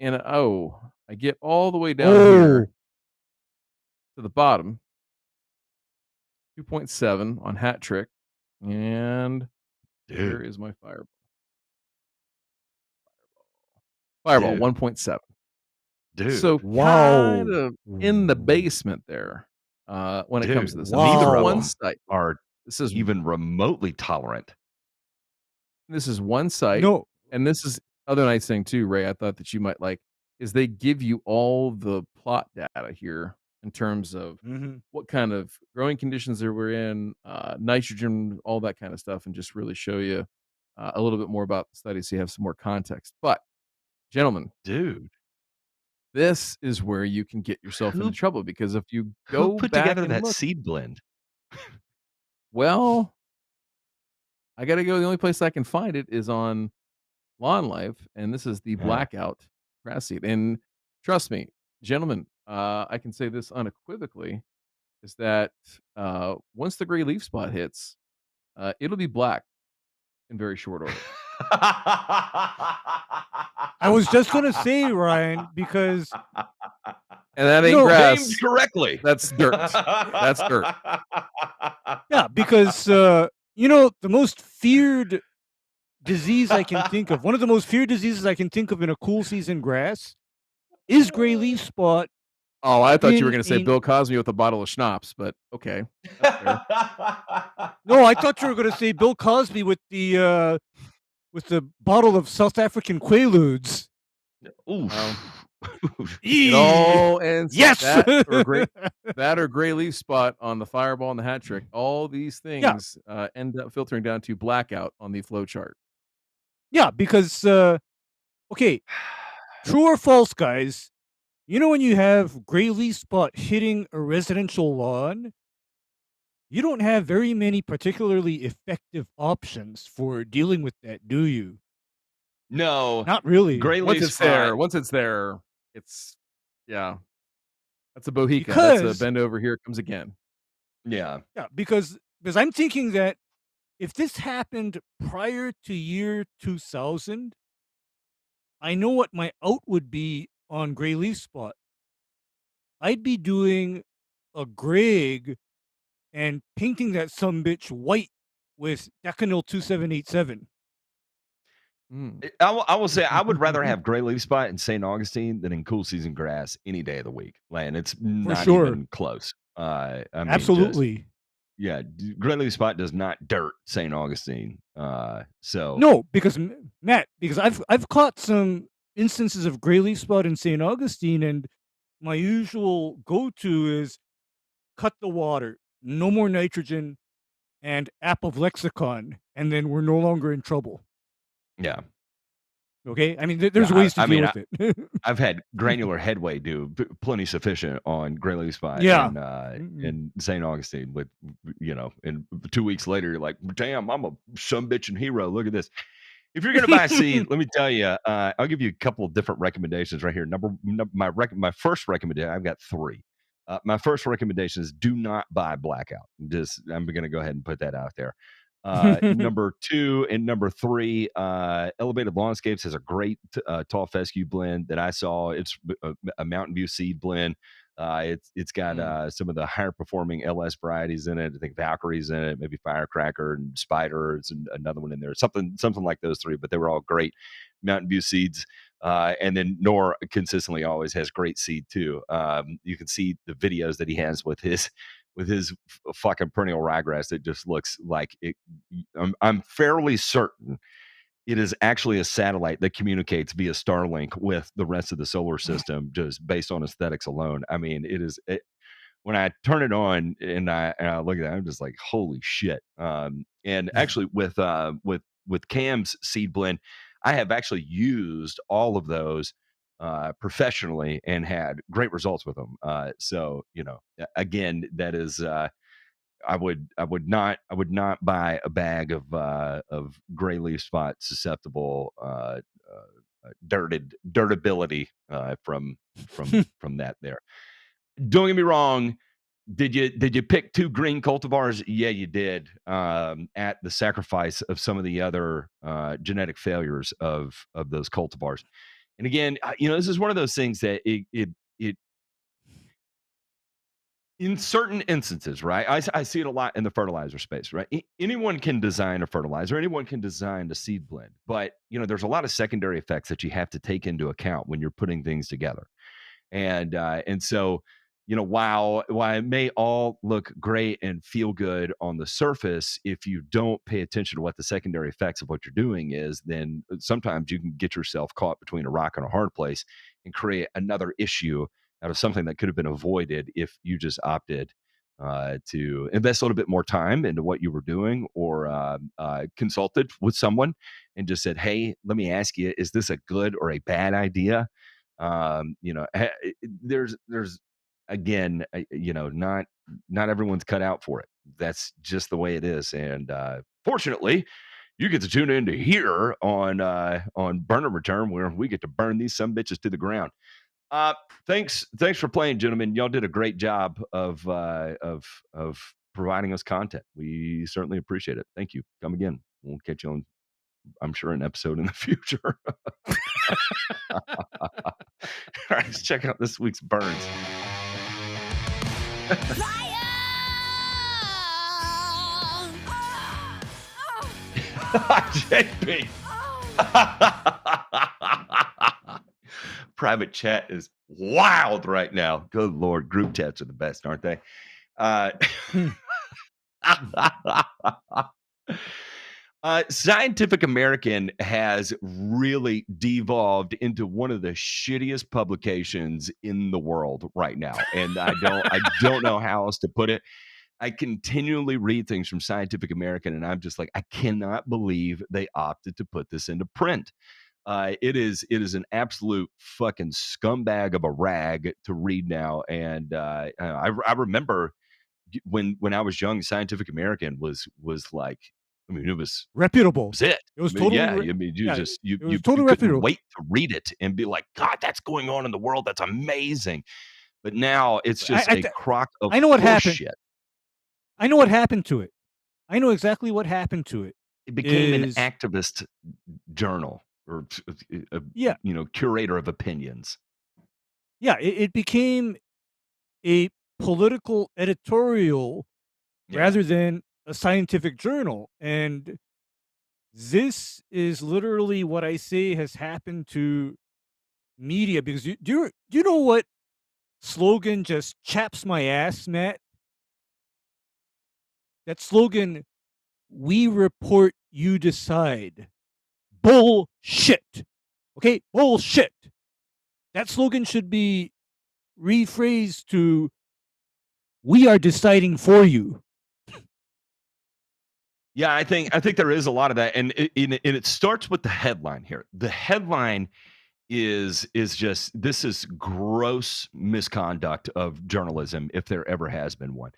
And I get all the way down here to the bottom, 2.7 on Hat Trick, and where Dude. is my Fireball? Fireball, Dude. 1.7. Dude. So Wow. kind of in the basement there when it comes to this. Wow. This is Neither of one them site. are This is even remotely tolerant. one site. No. And this is other nice thing too, Ray. I thought that you might like is they give you all the plot data here in terms of Mhm. what kind of growing conditions that we're in, nitrogen, all that kind of stuff, and just really show you a little bit more about the study so you have some more context. But, gentlemen, Dude. this is where you can get yourself into Who- trouble because if you Who go put back together and that look, seed blend? well, I got to go. The only place I can find it is on Lawn Life, and this is the Yeah. blackout grass seed. And trust me, gentlemen, I can say this unequivocally is that once the gray leaf spot hits, it'll be black in very short order. I was just gonna say, Ryan, because And that ain't No, grass. Named correctly. That's dirt. That's dirt. yeah, because the most feared disease I can think of, one of the most feared diseases I can think of in a cool season grass is gray leaf spot. Oh, I thought you were In going to say a- Bill Cosby with a bottle of schnapps, but okay. No, I thought you were gonna say Bill Cosby with the bottle of South African Quaaludes. Oof. It all ends Yes! that or gray leaf spot on the Fireball and the Hat Trick. All these things end up filtering down to blackout on the flow chart. Yeah, because okay, true or false, guys? You know when you have gray leaf spot hitting a residential lawn, you don't have very many particularly effective options for dealing with that, do you? No. Not really. Gray Once leaf it's there, spot. it's that's a bohica. Because- That's a bend over here comes again. Yeah. Yeah, because I'm thinking that if this happened prior to year 2000, I know what my out would be on gray leaf spot. I'd be doing a Greg and painting that sumbitch white with Decanil 2787. I will say I would rather have gray leaf spot in St. Augustine than in cool season grass any day of the week. And it's not sure. even close. I mean, Absolutely. yeah, gray leaf spot does not dirt St. Augustine. So No, because Matt, because I've caught some instances of gray leaf spot in St. Augustine, and my usual go-to is cut the water, no more nitrogen, and app of lexicon, and then we're no longer in trouble. yeah. Okay, I mean, there's ways to deal with it. I've had granular headway do plenty sufficient on gray leaf spot in St. Augustine with, and 2 weeks later, you're like, damn, I'm a sumbitching hero. Look at this. If you're going to buy seed, let me tell you, I'll give you a couple of different recommendations right here. My first recommendation, I've got 3. My first recommendation is do not buy Blackout. I'm going to go ahead and put that out there. Number 2 and number 3, Elevated Lawnscapes has a great tall fescue blend that I saw. It's a Mountain View seed blend. It's got some of the higher performing LS varieties in it. I think Valkyrie's in it, maybe Firecracker and Spiders and another one in there. Something like those 3, but they were all great Mountain View seeds. And then Nor consistently always has great seed too. You can see the videos that he has with his fucking perennial ryegrass. It just looks like it. I'm fairly certain it is actually a satellite that communicates via Starlink with the rest of the solar system, just based on aesthetics alone. I mean, when I turn it on and I look at it, I'm just like, holy shit. And actually with Cam's seed blend, I have actually used all of those professionally and had great results with them. So, again, that is, I would not buy a bag of gray leaf spot susceptible dirtability from that there. Don't get me wrong. Did you pick 2 green cultivars? Yeah, you did. At the sacrifice of some of the other genetic failures of those cultivars. And again, this is one of those things that it in certain instances, right? I see it a lot in the fertilizer space, right? Anyone can design a fertilizer, anyone can design a seed blend, but there's a lot of secondary effects that you have to take into account when you're putting things together. And so, while it may all look great and feel good on the surface, if you don't pay attention to what the secondary effects of what you're doing is, then sometimes you can get yourself caught between a rock and a hard place and create another issue out of something that could have been avoided if you just opted to invest a little bit more time into what you were doing, or consulted with someone and just said, hey, let me ask you, is this a good or a bad idea? There's again, not everyone's cut out for it. That's just the way it is. And fortunately, you get to tune in to here on Burn and Return, where we get to burn these sumbitches to the ground. Thanks for playing, gentlemen. Y'all did a great job of providing us content. We certainly appreciate it. Thank you. Come again. We'll catch you on, I'm sure, an episode in the future. All right, let's check out this week's burns. JP. Private chat is wild right now. Good Lord. Group chats are the best, aren't they? Scientific American has really devolved into one of the shittiest publications in the world right now. And I don't know how else to put it. I continually read things from Scientific American, and I'm just like, I cannot believe they opted to put this into print. It is an absolute fucking scumbag of a rag to read now. And I remember when I was young, Scientific American was like, I mean, it was reputable. It was it. It was totally you totally reputable. Wait to read it and be like, God, that's going on in the world. That's amazing. But now it's just a crock of I know what happened. shit. I know what happened to it. I know exactly what happened to it. It became an Is activist journal or yeah, curator of opinions. yeah, it became a political editorial Yeah. rather than a scientific journal. And this is literally what I say has happened to media because do you know what slogan just chaps my ass, Matt? That slogan, "We report, you decide." Bullshit. Okay? Bullshit. That slogan should be rephrased to, "We are deciding for you." Yeah, I think there is a lot of that, and it starts with the headline here. The headline is just, this is gross misconduct of journalism if there ever has been one.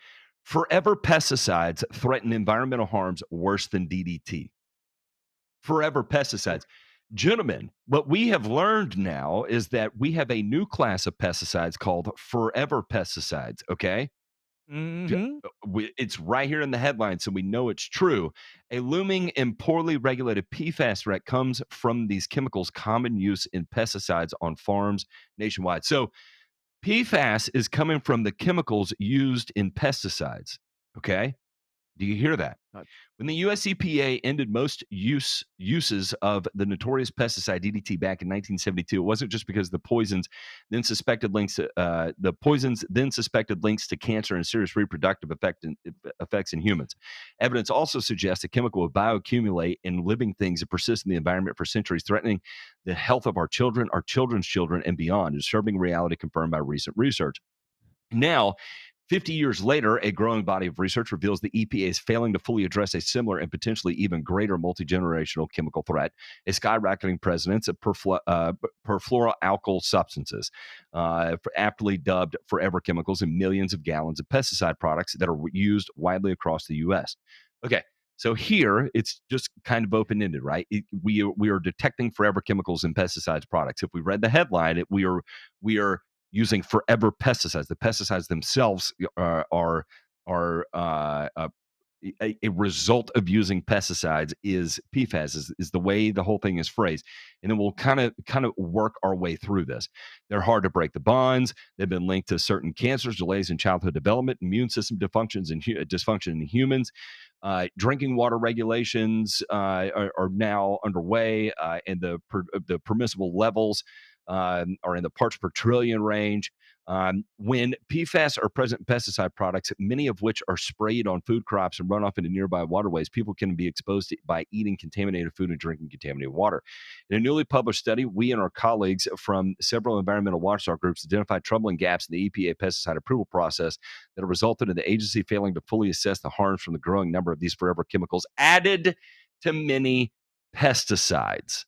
Forever pesticides threaten environmental harms worse than DDT. Forever pesticides. Gentlemen, what we have learned now is that we have a new class of pesticides called forever pesticides, okay? Mhm. It's right here in the headline, so we know it's true. A looming and poorly regulated PFAS threat comes from these chemicals' common use in pesticides on farms nationwide. So PFAS is coming from the chemicals used in pesticides. Okay, do you hear that? When the US EPA ended most uses of the notorious pesticide DDT back in 1972, it wasn't just because the poisons then suspected links to cancer and serious reproductive effects in humans. Evidence also suggests the chemical would bioaccumulate in living things that persist in the environment for centuries, threatening the health of our children, our children's children, and beyond. A disturbing reality confirmed by recent research. Now, 50 years later, a growing body of research reveals the EPA is failing to fully address a similar and potentially even greater multi-generational chemical threat, a skyrocketing presence of perfluoroalkyl substances, aptly dubbed forever chemicals, in millions of gallons of pesticide products that are used widely across the U.S. Okay, so here it's just kind of open-ended, right? We are detecting forever chemicals in pesticides products. If we read the headline, we are using forever pesticides. The pesticides themselves are a result of using pesticides is PFAS, is the way the whole thing is phrased. And then we'll kind of work our way through this. They're hard to break the bonds. They've been linked to certain cancers, delays in childhood development, immune system dysfunction in humans. Drinking water regulations are now underway, and the permissible levels are in the parts per trillion range. When PFAS are present in pesticide products, many of which are sprayed on food crops and run off into nearby waterways, people can be exposed to by eating contaminated food and drinking contaminated water. In a newly published study, we and our colleagues from several environmental watchdog groups identified troubling gaps in the EPA pesticide approval process that have resulted in the agency failing to fully assess the harms from the growing number of these forever chemicals added to many pesticides.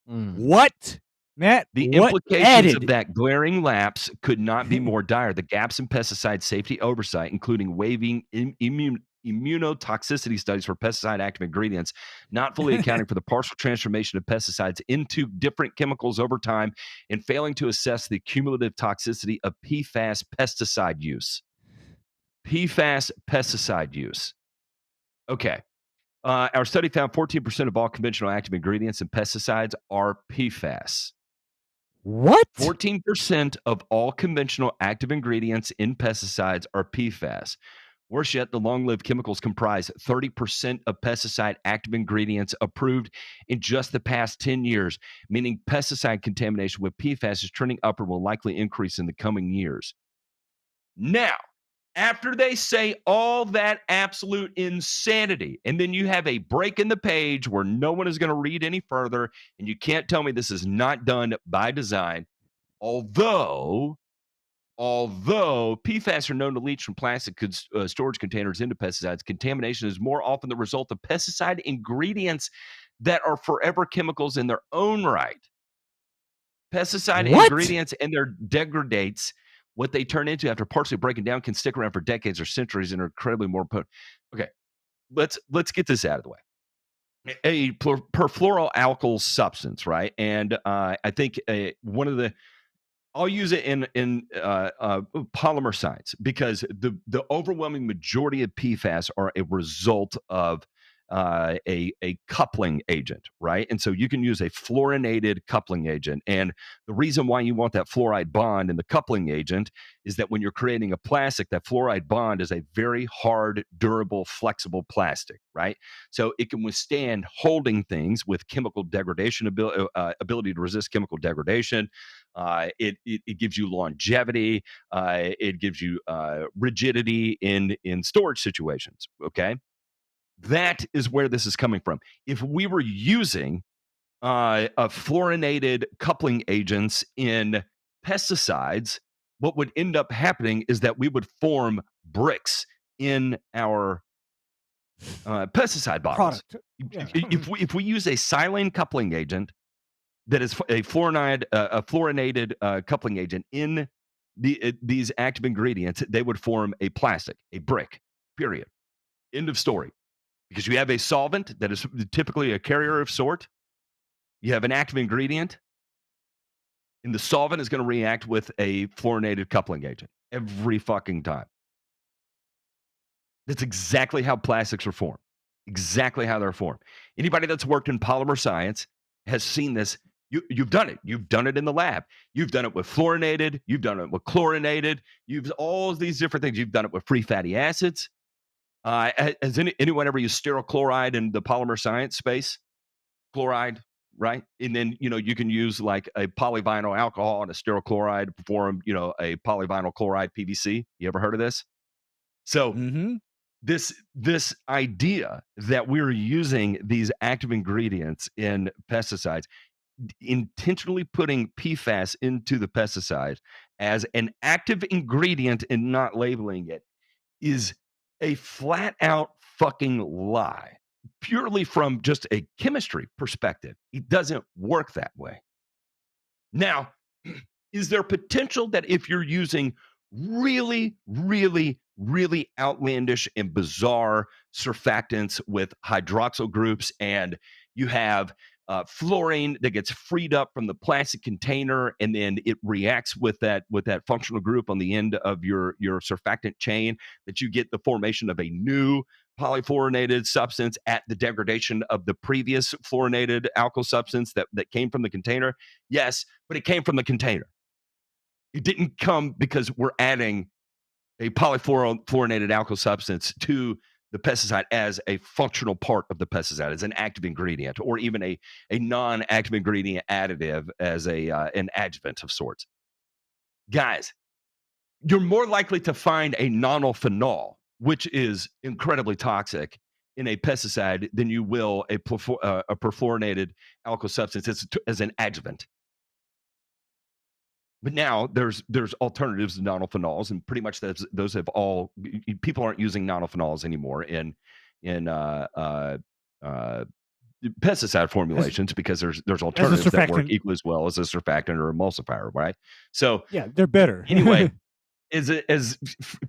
What? Matt, The what implications added? of that glaring lapse could not be more dire. The gaps in pesticide safety oversight, including waiving immunotoxicity studies for pesticide active ingredients, not fully accounting for the partial transformation of pesticides into different chemicals over time, and failing to assess the cumulative toxicity of PFAS pesticide use. PFAS pesticide use. Okay. Our study found 14% of all conventional active ingredients in pesticides are PFAS. What? 14% of all conventional active ingredients in pesticides are PFAS. Worse yet, the long-lived chemicals comprise 30% of pesticide active ingredients approved in just the past 10 years, meaning pesticide contamination with PFAS is trending upward, will likely increase in the coming years. Now, after they say all that absolute insanity, and then you have a break in the page where no one is going to read any further, and you can't tell me this is not done by design, although PFAS are known to leach from plastic storage containers into pesticides, contamination is more often the result of pesticide ingredients that are forever chemicals in their own right. Pesticide ingredients and their degradates, what they turn into after partially breaking down, can stick around for decades or centuries and are incredibly more potent. Okay, let's get this out of the way. A perfluoroalkyl substance, right? And I think one of the I'll use it in polymer science because the overwhelming majority of PFAS are a result of a coupling agent, right? And so you can use a fluorinated coupling agent. And the reason why you want that fluoride bond in the coupling agent is that when you're creating a plastic, that fluoride bond is a very hard, durable, flexible plastic, right? So it can withstand holding things with chemical degradation ability to resist chemical degradation. It gives you longevity. It gives you rigidity in storage situations. Okay. That is where this is coming from. If we were using a fluorinated coupling agents in pesticides, what would end up happening is that we would form bricks in our pesticide bottles. Product. Yeah. If we use a silane coupling agent that is a fluorinated coupling agent in these active ingredients, they would form a plastic, a brick. Period. End of story. Because you have a solvent that is typically a carrier of sort. You have an active ingredient, and the solvent is going to react with a fluorinated coupling agent every fucking time. That's exactly how plastics are formed. Exactly how they're formed. Anybody that's worked in polymer science has seen this. You've done it. You've done it in the lab. You've done it with fluorinated. You've done it with chlorinated. You've all these different things. You've done it with free fatty acids. Has anyone ever used sterile chloride in the polymer science space? Chloride, right? And then, you can use like a polyvinyl alcohol and a sterile chloride to form, a polyvinyl chloride PVC. You ever heard of this? So this idea that we're using these active ingredients in pesticides, intentionally putting PFAS into the pesticide as an active ingredient and not labeling it is a flat out fucking lie, purely from just a chemistry perspective. It doesn't work that way. Now, is there potential that if you're using really, really, really outlandish and bizarre surfactants with hydroxyl groups, and you have fluorine that gets freed up from the plastic container, and then it reacts with that functional group on the end of your surfactant chain, that you get the formation of a new polyfluorinated substance at the degradation of the previous fluorinated alkyl substance that came from the container? Yes, but it came from the container. It didn't come because we're adding a polyfluorinated alkyl substance to the pesticide as a functional part of the pesticide, as an active ingredient, or even a non-active ingredient additive as an adjuvant of sorts. Guys, you're more likely to find a nonylphenol, which is incredibly toxic, in a pesticide than you will a perfluorinated alkyl substance as an adjuvant. But now there's alternatives to nonylphenols, and pretty much those have all, people aren't using nonylphenols anymore in pesticide formulations because there's alternatives that work equally as well as a surfactant or emulsifier, right? So yeah, they're better. Anyway, as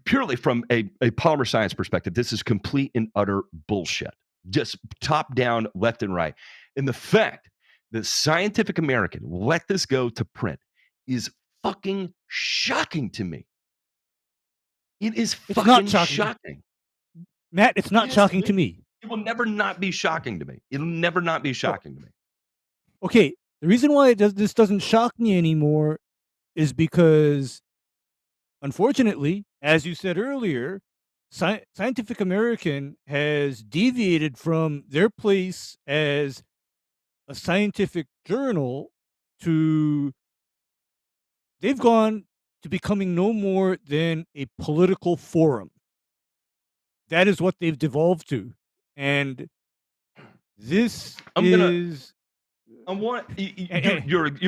purely from a polymer science perspective, this is complete and utter bullshit. Just top down, left and right. And the fact that Scientific American let this go to print is fucking shocking to me. It is fucking shocking. Matt, it's not shocking to me. It will never not be shocking to me. It'll never not be shocking to me. Okay, the reason why this doesn't shock me anymore is because, unfortunately, as you said earlier, Scientific American has deviated from their place as a scientific journal to, they've gone to becoming no more than a political forum. That is what they've devolved to. And this you're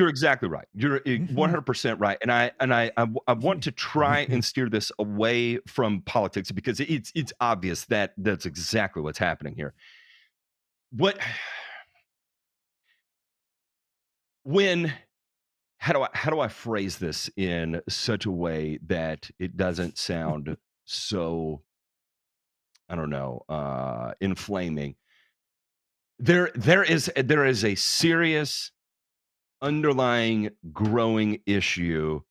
exactly right. You're 100% right. And I want to try and steer this away from politics because it's obvious that that's exactly what's happening here. How do I phrase this in such a way that it doesn't sound so, I don't know, inflaming? There is a serious underlying growing issue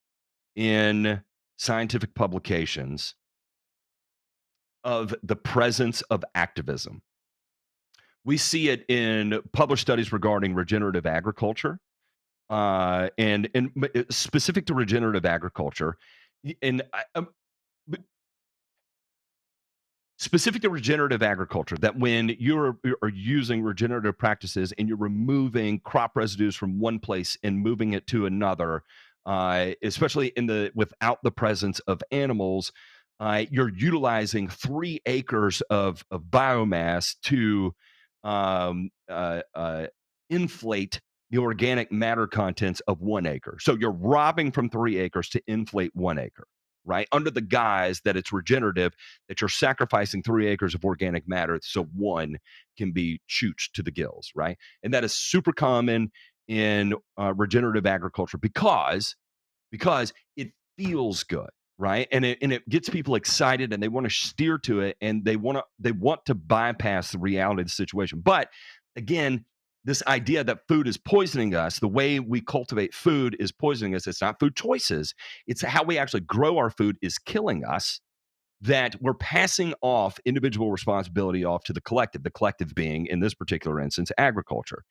in scientific publications of the presence of activism. We see it in published studies regarding regenerative agriculture, and specific to regenerative agriculture, and specific to regenerative agriculture, that when you're using regenerative practices and you're removing crop residues from one place and moving it to another, especially without the presence of animals, you're utilizing 3 acres of biomass to inflate the organic matter contents of 1 acre. So you're robbing from 3 acres to inflate 1 acre, right? Under the guise that it's regenerative, that you're sacrificing 3 acres of organic matter so 1 can be chooched to the gills, right? And that is super common in regenerative agriculture because it feels good, right? And it gets people excited, and they want to steer to it, and they want to bypass the reality of the situation. But again, this idea that food is poisoning us, the way we cultivate food is poisoning us. It's not food choices. It's how we actually grow our food is killing us, that we're passing off individual responsibility off to the collective being, in this particular instance, agriculture,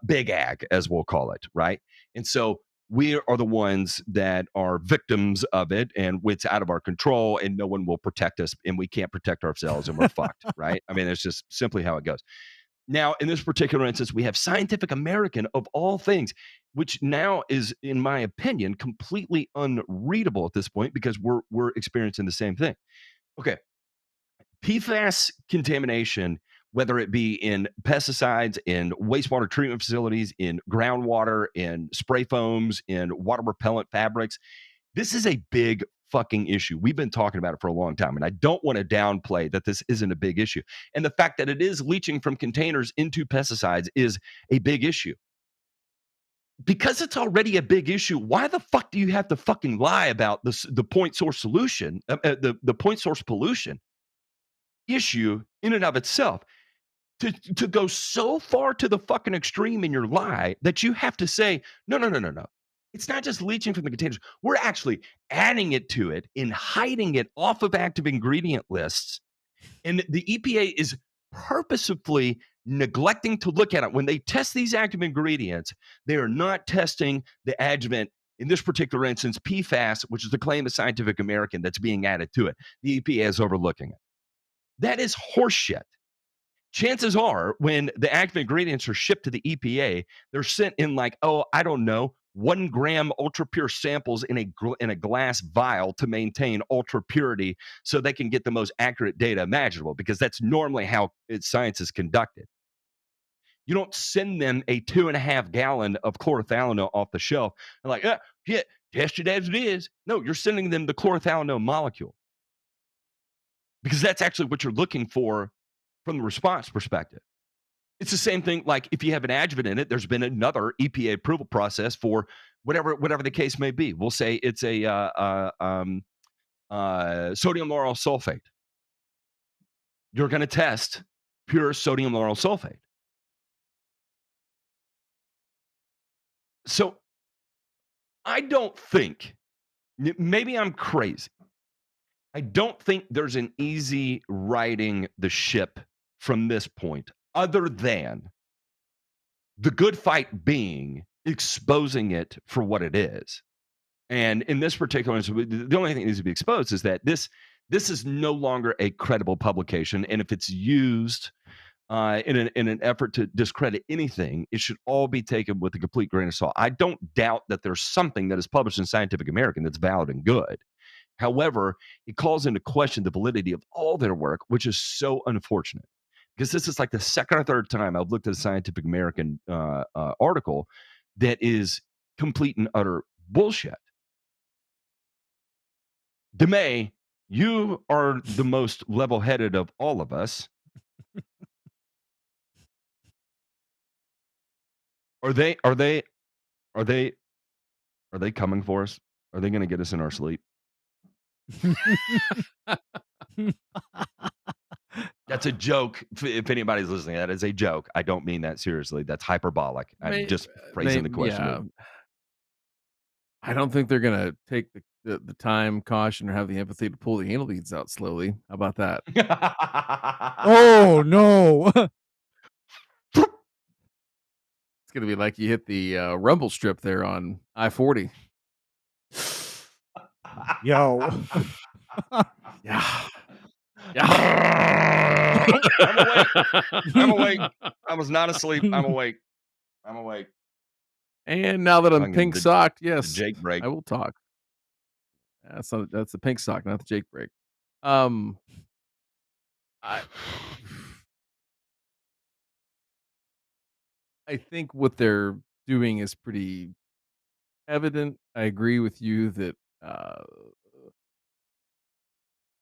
big ag, as we'll call it, right? And so we are the ones that are victims of it, and it's out of our control, and no one will protect us, and we can't protect ourselves, and we're fucked, right? I mean, it's just simply how it goes. Now, in this particular instance, we have Scientific American, of all things, which now is, in my opinion, completely unreadable at this point, because we're experiencing the same thing. Okay. PFAS contamination, whether it be in pesticides, in wastewater treatment facilities, in groundwater, in spray foams, in water repellent fabrics, this is a big fucking issue. We've been talking about it for a long time, and I don't want to downplay that this isn't a big issue. And the fact that it is leaching from containers into pesticides is a big issue. Because it's already a big issue, why the fuck do you have to fucking lie about the point source solution, the point source pollution issue in and of itself? To go so far to the fucking extreme in your lie that you have to say, no. It's not just leaching from the containers. We're actually adding it to it and hiding it off of active ingredient lists. And the EPA is purposefully neglecting to look at it. When they test these active ingredients, they are not testing the adjuvant, in this particular instance, PFAS, which is the claim of Scientific American, that's being added to it. The EPA is overlooking it. That is horseshit. Chances are, when the active ingredients are shipped to the EPA, they're sent in 1 gram ultra pure samples in a glass vial to maintain ultra purity, so they can get the most accurate data imaginable, because that's normally how science is conducted. You don't send them a 2.5 gallon of chlorothalonil off the shelf and test it as it is. No, you're sending them the chlorothalonil molecule, because that's actually what you're looking for from the response perspective. It's the same thing, like if you have an adjuvant in it, there's been another EPA approval process for whatever the case may be. We'll say it's a sodium lauryl sulfate. You're going to test pure sodium lauryl sulfate. So I don't think, maybe I'm crazy, I don't think there's an easy righting the ship from this point, other than the good fight being exposing it for what it is. And in this particular instance, the only thing that needs to be exposed is that this is no longer a credible publication. And if it's used in an effort to discredit anything, it should all be taken with a complete grain of salt. I don't doubt that there's something that is published in Scientific American that's valid and good. However, it calls into question the validity of all their work, which is so unfortunate. Because this is like the second or third time I've looked at a Scientific American article that is complete and utter bullshit. DeMay, you are the most level-headed of all of us. Are they coming for us? Are they going to get us in our sleep? That's a joke. If anybody's listening, that is a joke. I don't mean that seriously. That's hyperbolic. I'm just phrasing the question. I don't think they're gonna take the time, caution, or have the empathy to pull the anal beads out slowly. How about that? Oh no. It's gonna be like you hit the rumble strip there on I-40. Yo. Yeah. I'm awake. I'm awake. I was not asleep. I'm awake. I'm awake. And now that I'm Fucking pink the socked, yes, Jake break. I will talk. That's the pink sock, not the Jake break. I I think what they're doing is pretty evident. I agree with you that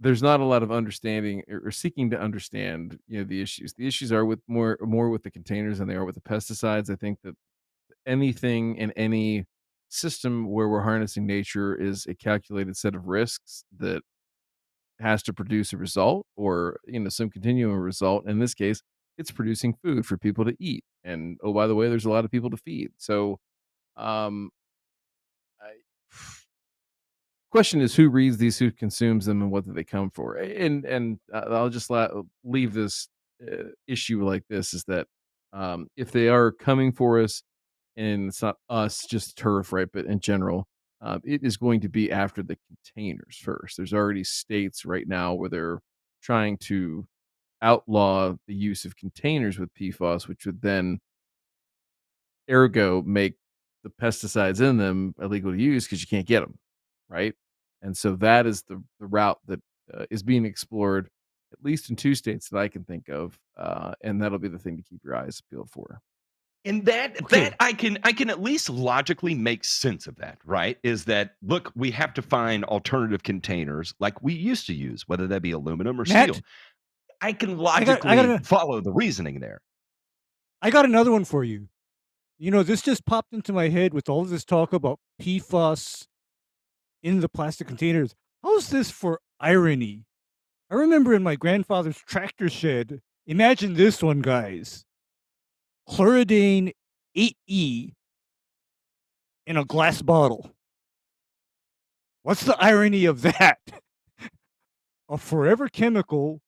there's not a lot of understanding or seeking to understand, the issues. The issues are with more with the containers than they are with the pesticides. I think that anything in any system where we're harnessing nature is a calculated set of risks that has to produce a result or some continuing result. In this case, it's producing food for people to eat, and oh, by the way, there's a lot of people to feed. So um I, question is, who reads these, who consumes them, and what do they come for? And I'll just leave this issue like this: is that if they are coming for us, and it's not us, just turf, right? But in general, it is going to be after the containers first. There's already states right now where they're trying to outlaw the use of containers with PFAS, which would then ergo make the pesticides in them illegal to use because you can't get them, right? And so that is the route that is being explored, at least in 2 states that I can think of, and that'll be the thing to keep your eyes peeled for. And that Okay. I can at least logically make sense of that, right? Is that, look, we have to find alternative containers like we used to use, whether that be aluminum or Matt, steel. I can I logically got follow the reasoning there. I got another one for you. This just popped into my head with all of this talk about PFAS in the plastic containers. How's this for irony? I remember in my grandfather's tractor shed, imagine this one, guys. Chloridane 8E in a glass bottle. What's the irony of that? A forever chemical,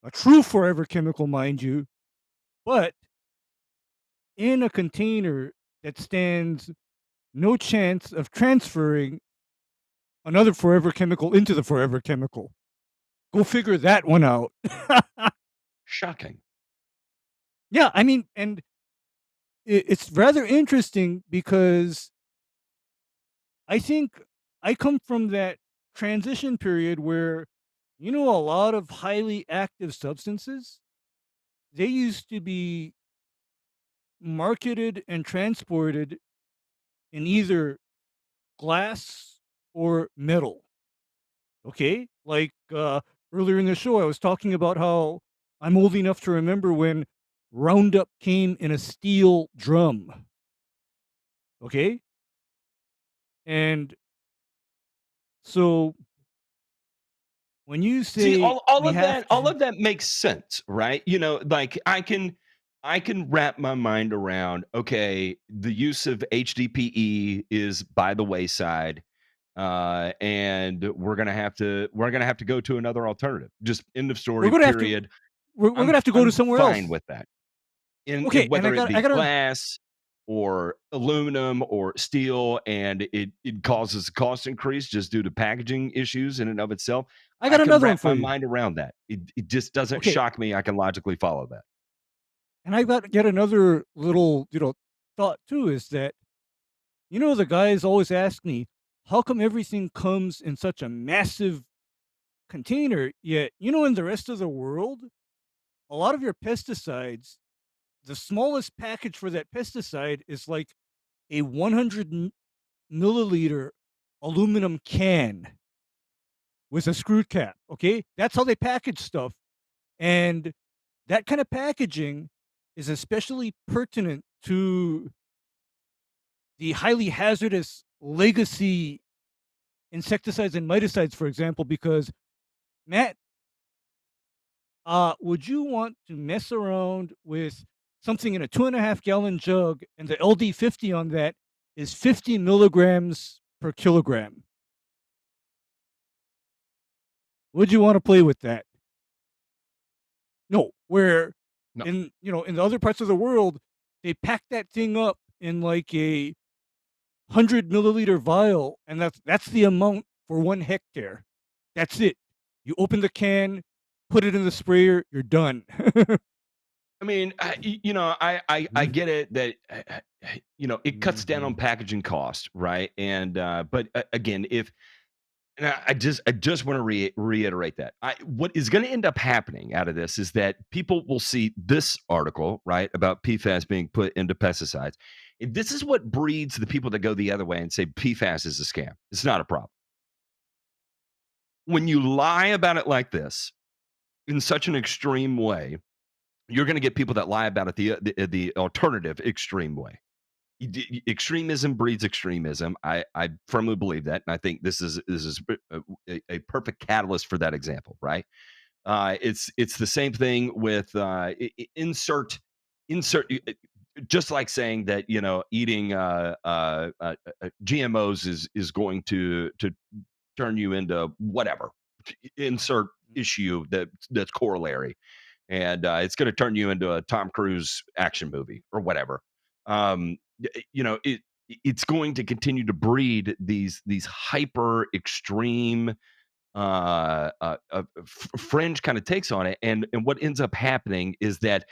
a true forever chemical, mind you, but in a container that stands no chance of transferring another forever chemical into the forever chemical. Go figure that one out. Shocking. Yeah, I mean, and it's rather interesting because I think I come from that transition period where, a lot of highly active substances, they used to be marketed and transported in either glass or metal. Okay? Like earlier in the show, I was talking about how I'm old enough to remember when Roundup came in a steel drum. Okay? And so when you See, say all we of have that makes sense, right? Like I can wrap my mind around, okay, the use of HDPE is by the wayside, and we're gonna have to go to another alternative. Just end of story. we're gonna have to Period. we're gonna have to go to somewhere fine else. with that. In Okay, and whether it be I got glass or aluminum or steel, and it causes a cost increase just due to packaging issues in and of itself. I can another one wrap for my you. mind around that. It just doesn't Okay, shock me. I can logically follow that. and I got yet another little, thought too is that the guys always ask me, how come everything comes in such a massive container, yet in the rest of the world, a lot of your pesticides, the smallest package for that pesticide is like a 100 milliliter aluminum can with a screw cap. Okay, that's how they package stuff, and that kind of packaging is especially pertinent to the highly hazardous legacy insecticides and miticides, for example, because Matt, would you want to mess around with something in a 2.5 gallon jug and the LD50 on that is 50 milligrams per kilogram. Would you want to play with that? No, where No. in the other parts of the world, they pack that thing up in like a 100 milliliter vial, and that's the amount for 1 hectare. That's it. You open the can, put it in the sprayer, you're done. I mean, I get it that it cuts down on packaging cost, right? And but again, and I just want to reiterate that what is going to end up happening out of this is that people will see this article, right, about PFAS being put into pesticides. And this is what breeds the people that go the other way and say PFAS is a scam. It's not a problem. When you lie about it like this in such an extreme way, you're going to get people that lie about it the alternative extreme way. Extremism breeds extremism. I firmly believe that, and I think this is a perfect catalyst for that example, right? It's the same thing with insert, just like saying that eating GMOs is going to turn you into whatever. Insert issue that's corollary, and it's going to turn you into a Tom Cruise action movie or whatever. It's going to continue to breed these hyper extreme fringe kind of takes on it, and what ends up happening is that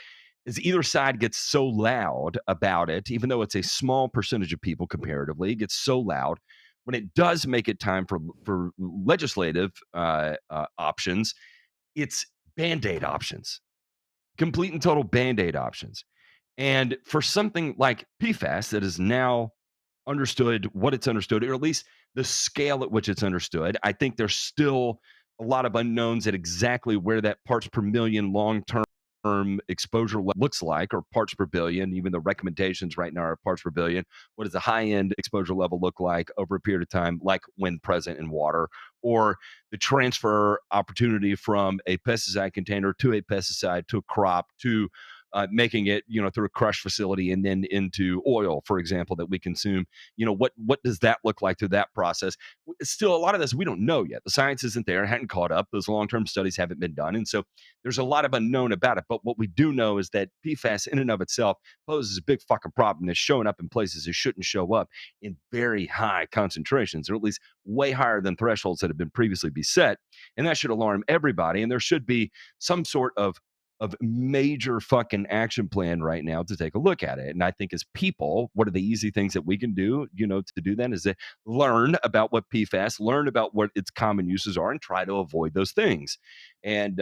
as either side gets so loud about it, even though it's a small percentage of people comparatively, it gets so loud when it does make it time for legislative options, it's band-aid options, complete and total band-aid options. And for something like PFAS that is now understood what it's understood, or at least the scale at which it's understood, I think there's still a lot of unknowns at exactly where that parts per million long-term exposure looks like, or parts per billion. Even the recommendations right now are parts per billion. What does the high-end exposure level look like over a period of time, like when present in water, or the transfer opportunity from a pesticide container to a pesticide to a crop to making it, through a crush facility and then into oil, for example, that we consume. What does that look like through that process? Still, a lot of this we don't know yet. The science isn't there, hadn't caught up. Those long-term studies haven't been done, and so there's a lot of unknown about it. But what we do know is that PFAS, in and of itself, poses a big fucking problem. It's showing up in places it shouldn't show up in very high concentrations, or at least way higher than thresholds that have been previously beset, and that should alarm everybody. And there should be some sort of major fucking action plan right now to take a look at it. And I think as people, what are the easy things that we can do, to do that is to learn about what PFAS, learn about what its common uses are, and try to avoid those things. And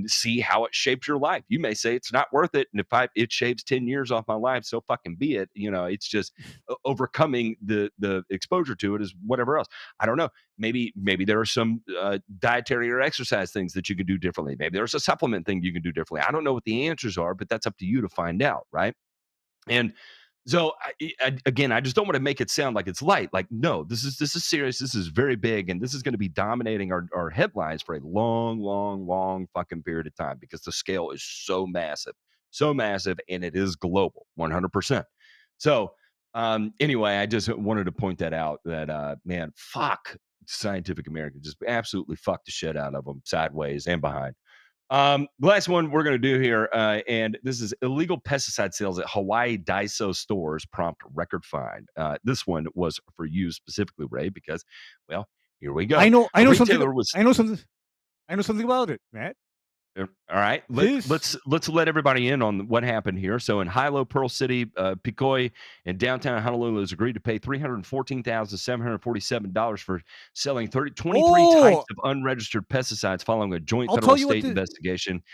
see how it shapes your life. You may say it's not worth it, and if it shaves 10 years off my life, so fucking be it. It's just overcoming the exposure to it is whatever else. I don't know. Maybe there are some dietary or exercise things that you can do differently. Maybe there's a supplement thing you can do differently. I don't know what the answers are, but that's up to you to find out, right? And so again, I just don't want to make it sound like it's light. Like, no, this is serious. This is very big, and this is going to be dominating our headlines for a long fucking period of time, because the scale is so massive, and it is global, 100%. So anyway, I just wanted to point that out. That man, fuck Scientific American, just absolutely fuck the shit out of them, sideways and behind. The last one we're going to do here, and this is illegal pesticide sales at Hawaii Daiso stores prompt record fine. This one was for you specifically, Ray, because, well, here we go. I know something about it, Matt. All right, let's let everybody in on what happened here. So in Hilo, Pearl City, Picoy, and downtown Honolulu has agreed to pay $314,747 for selling 23 types of unregistered pesticides following a joint federal state investigation.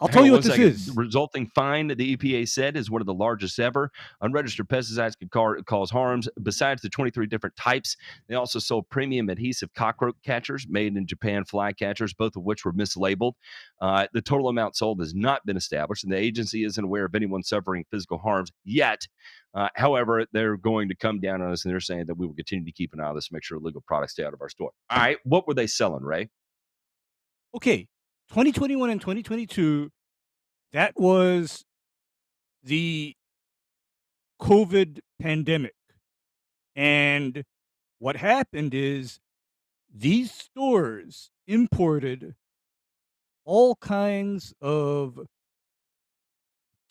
I'll tell you what this is. The resulting fine, the EPA said, is one of the largest ever. Unregistered pesticides can cause harms. Besides the 23 different types, they also sold premium adhesive cockroach catchers, made in Japan fly catchers, both of which were mislabeled. The total amount sold has not been established, and the agency isn't aware of anyone suffering physical harms yet. However, they're going to come down on us, and they're saying that we will continue to keep an eye on this to make sure illegal products stay out of our store. All right, what were they selling, Ray? Okay. 2021 and 2022, that was the COVID pandemic. And what happened is these stores imported all kinds of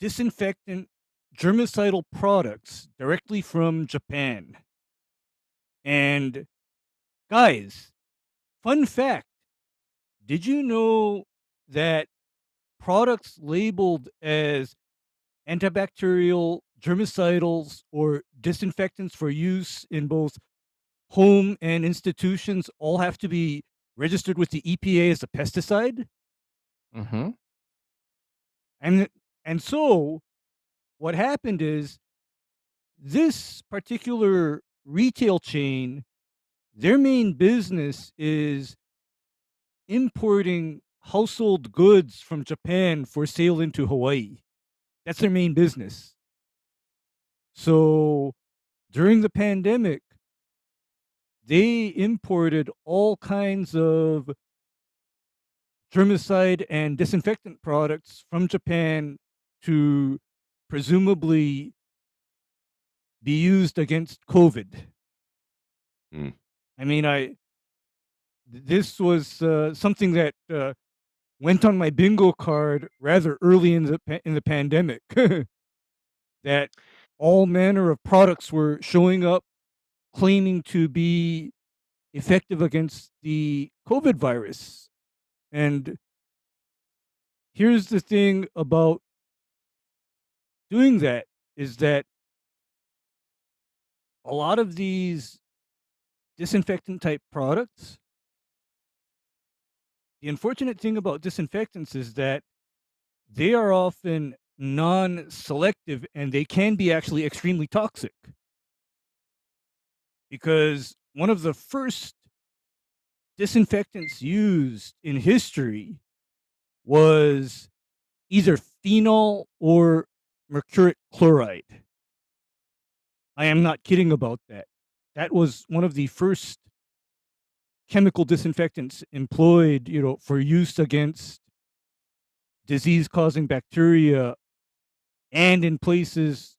disinfectant germicidal products directly from Japan. And guys, fun fact, did you know that products labeled as antibacterial germicidals or disinfectants for use in both home and institutions all have to be registered with the EPA as a pesticide? Mm-hmm. And so what happened is this particular retail chain, their main business is importing household goods from Japan for sale into Hawaii. That's their main business. So during the pandemic, they imported all kinds of germicide and disinfectant products from Japan to presumably be used against COVID. Mm. I mean, this was something that went on my bingo card rather early in the pandemic. That all manner of products were showing up claiming to be effective against the COVID virus. And here's the thing about doing that is that a lot of these disinfectant type products, the unfortunate thing about disinfectants is that they are often non-selective and they can be actually extremely toxic. Because one of the first disinfectants used in history was either phenol or mercuric chloride. I am not kidding about that. That was one of the first chemical disinfectants employed, for use against disease-causing bacteria and in places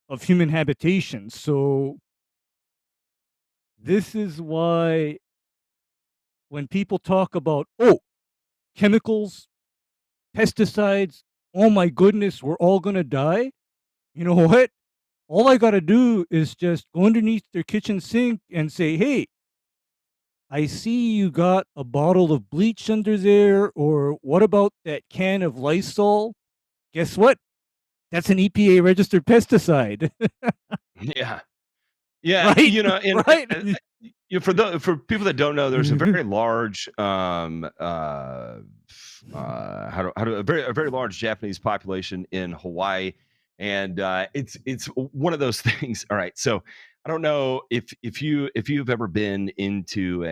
of human habitation. So this is why when people talk about, chemicals, pesticides, oh my goodness, we're all going to die. You know what? All I got to do is just go underneath their kitchen sink and say, hey, I see you got a bottle of bleach under there, or what about that can of Lysol? Guess what? That's an EPA registered pesticide. Yeah. Yeah. Right? And Right? for people that don't know, there's a very large a very large Japanese population in Hawaii, and it's one of those things. All right, so I don't know if you've ever been into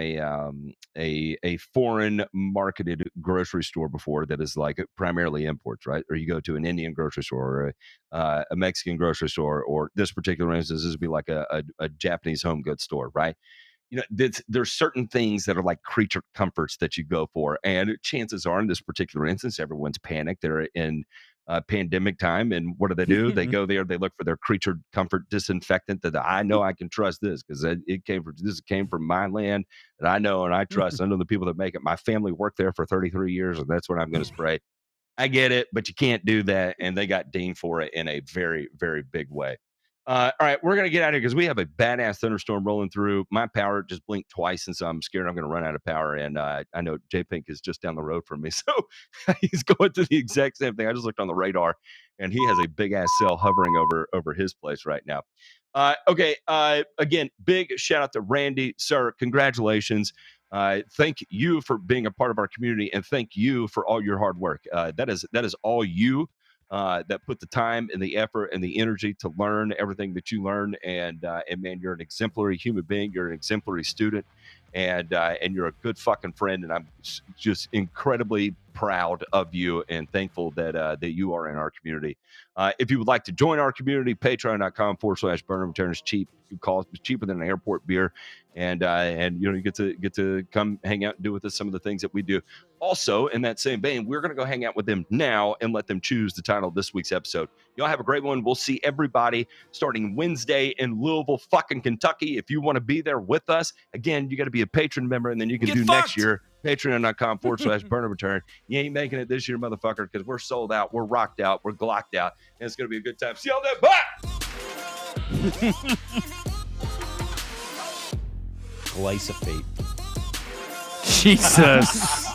a foreign marketed grocery store before that is like primarily imports, right? Or you go to an Indian grocery store or a Mexican grocery store, or this particular instance, this would be like a Japanese home goods store, right? There's certain things that are like creature comforts that you go for, and chances are in this particular instance everyone's panicked, they're in pandemic time, and what do? They go there, they look for their creature comfort disinfectant that I know I can trust this because it came from my land that I know and I trust. I know the people that make it. My family worked there for 33 years, and that's what I'm going to spray. I get it, but you can't do that, and they got dinged for it in a very, very big way. All right, we're gonna get out of here because we have a badass thunderstorm rolling through. My power just blinked twice, and so I'm scared I'm gonna run out of power. And I know J Pink is just down the road from me, so he's going through the exact same thing. I just looked on the radar, and he has a big ass cell hovering over his place right now. Okay. Again, big shout out to Randy, sir. Congratulations. Thank you for being a part of our community, and thank you for all your hard work. That is all you that put the time and the effort and the energy to learn everything that you learn. And man, you're an exemplary human being. You're an exemplary student, and you're a good fucking friend. And I'm just incredibly proud of you and thankful that that you are in our community. If you would like to join our community, patreon.com/Burn Return is cheap. It costs cheaper than an airport beer, and you know, you get to come hang out and do with us some of the things that we do. Also, in that same vein, we're going to go hang out with them now and let them choose the title of this week's episode. Y'all have a great one. We'll see everybody starting Wednesday in Louisville, fucking Kentucky. If you want to be there with us, again, you got to be a patron member, and then you can do next year. Patreon.com/Burn Return. You ain't making it this year, motherfucker, because we're sold out, we're rocked out, we're glocked out, and it's going to be a good time. See y'all then. Bye! Glyphosate. Jesus.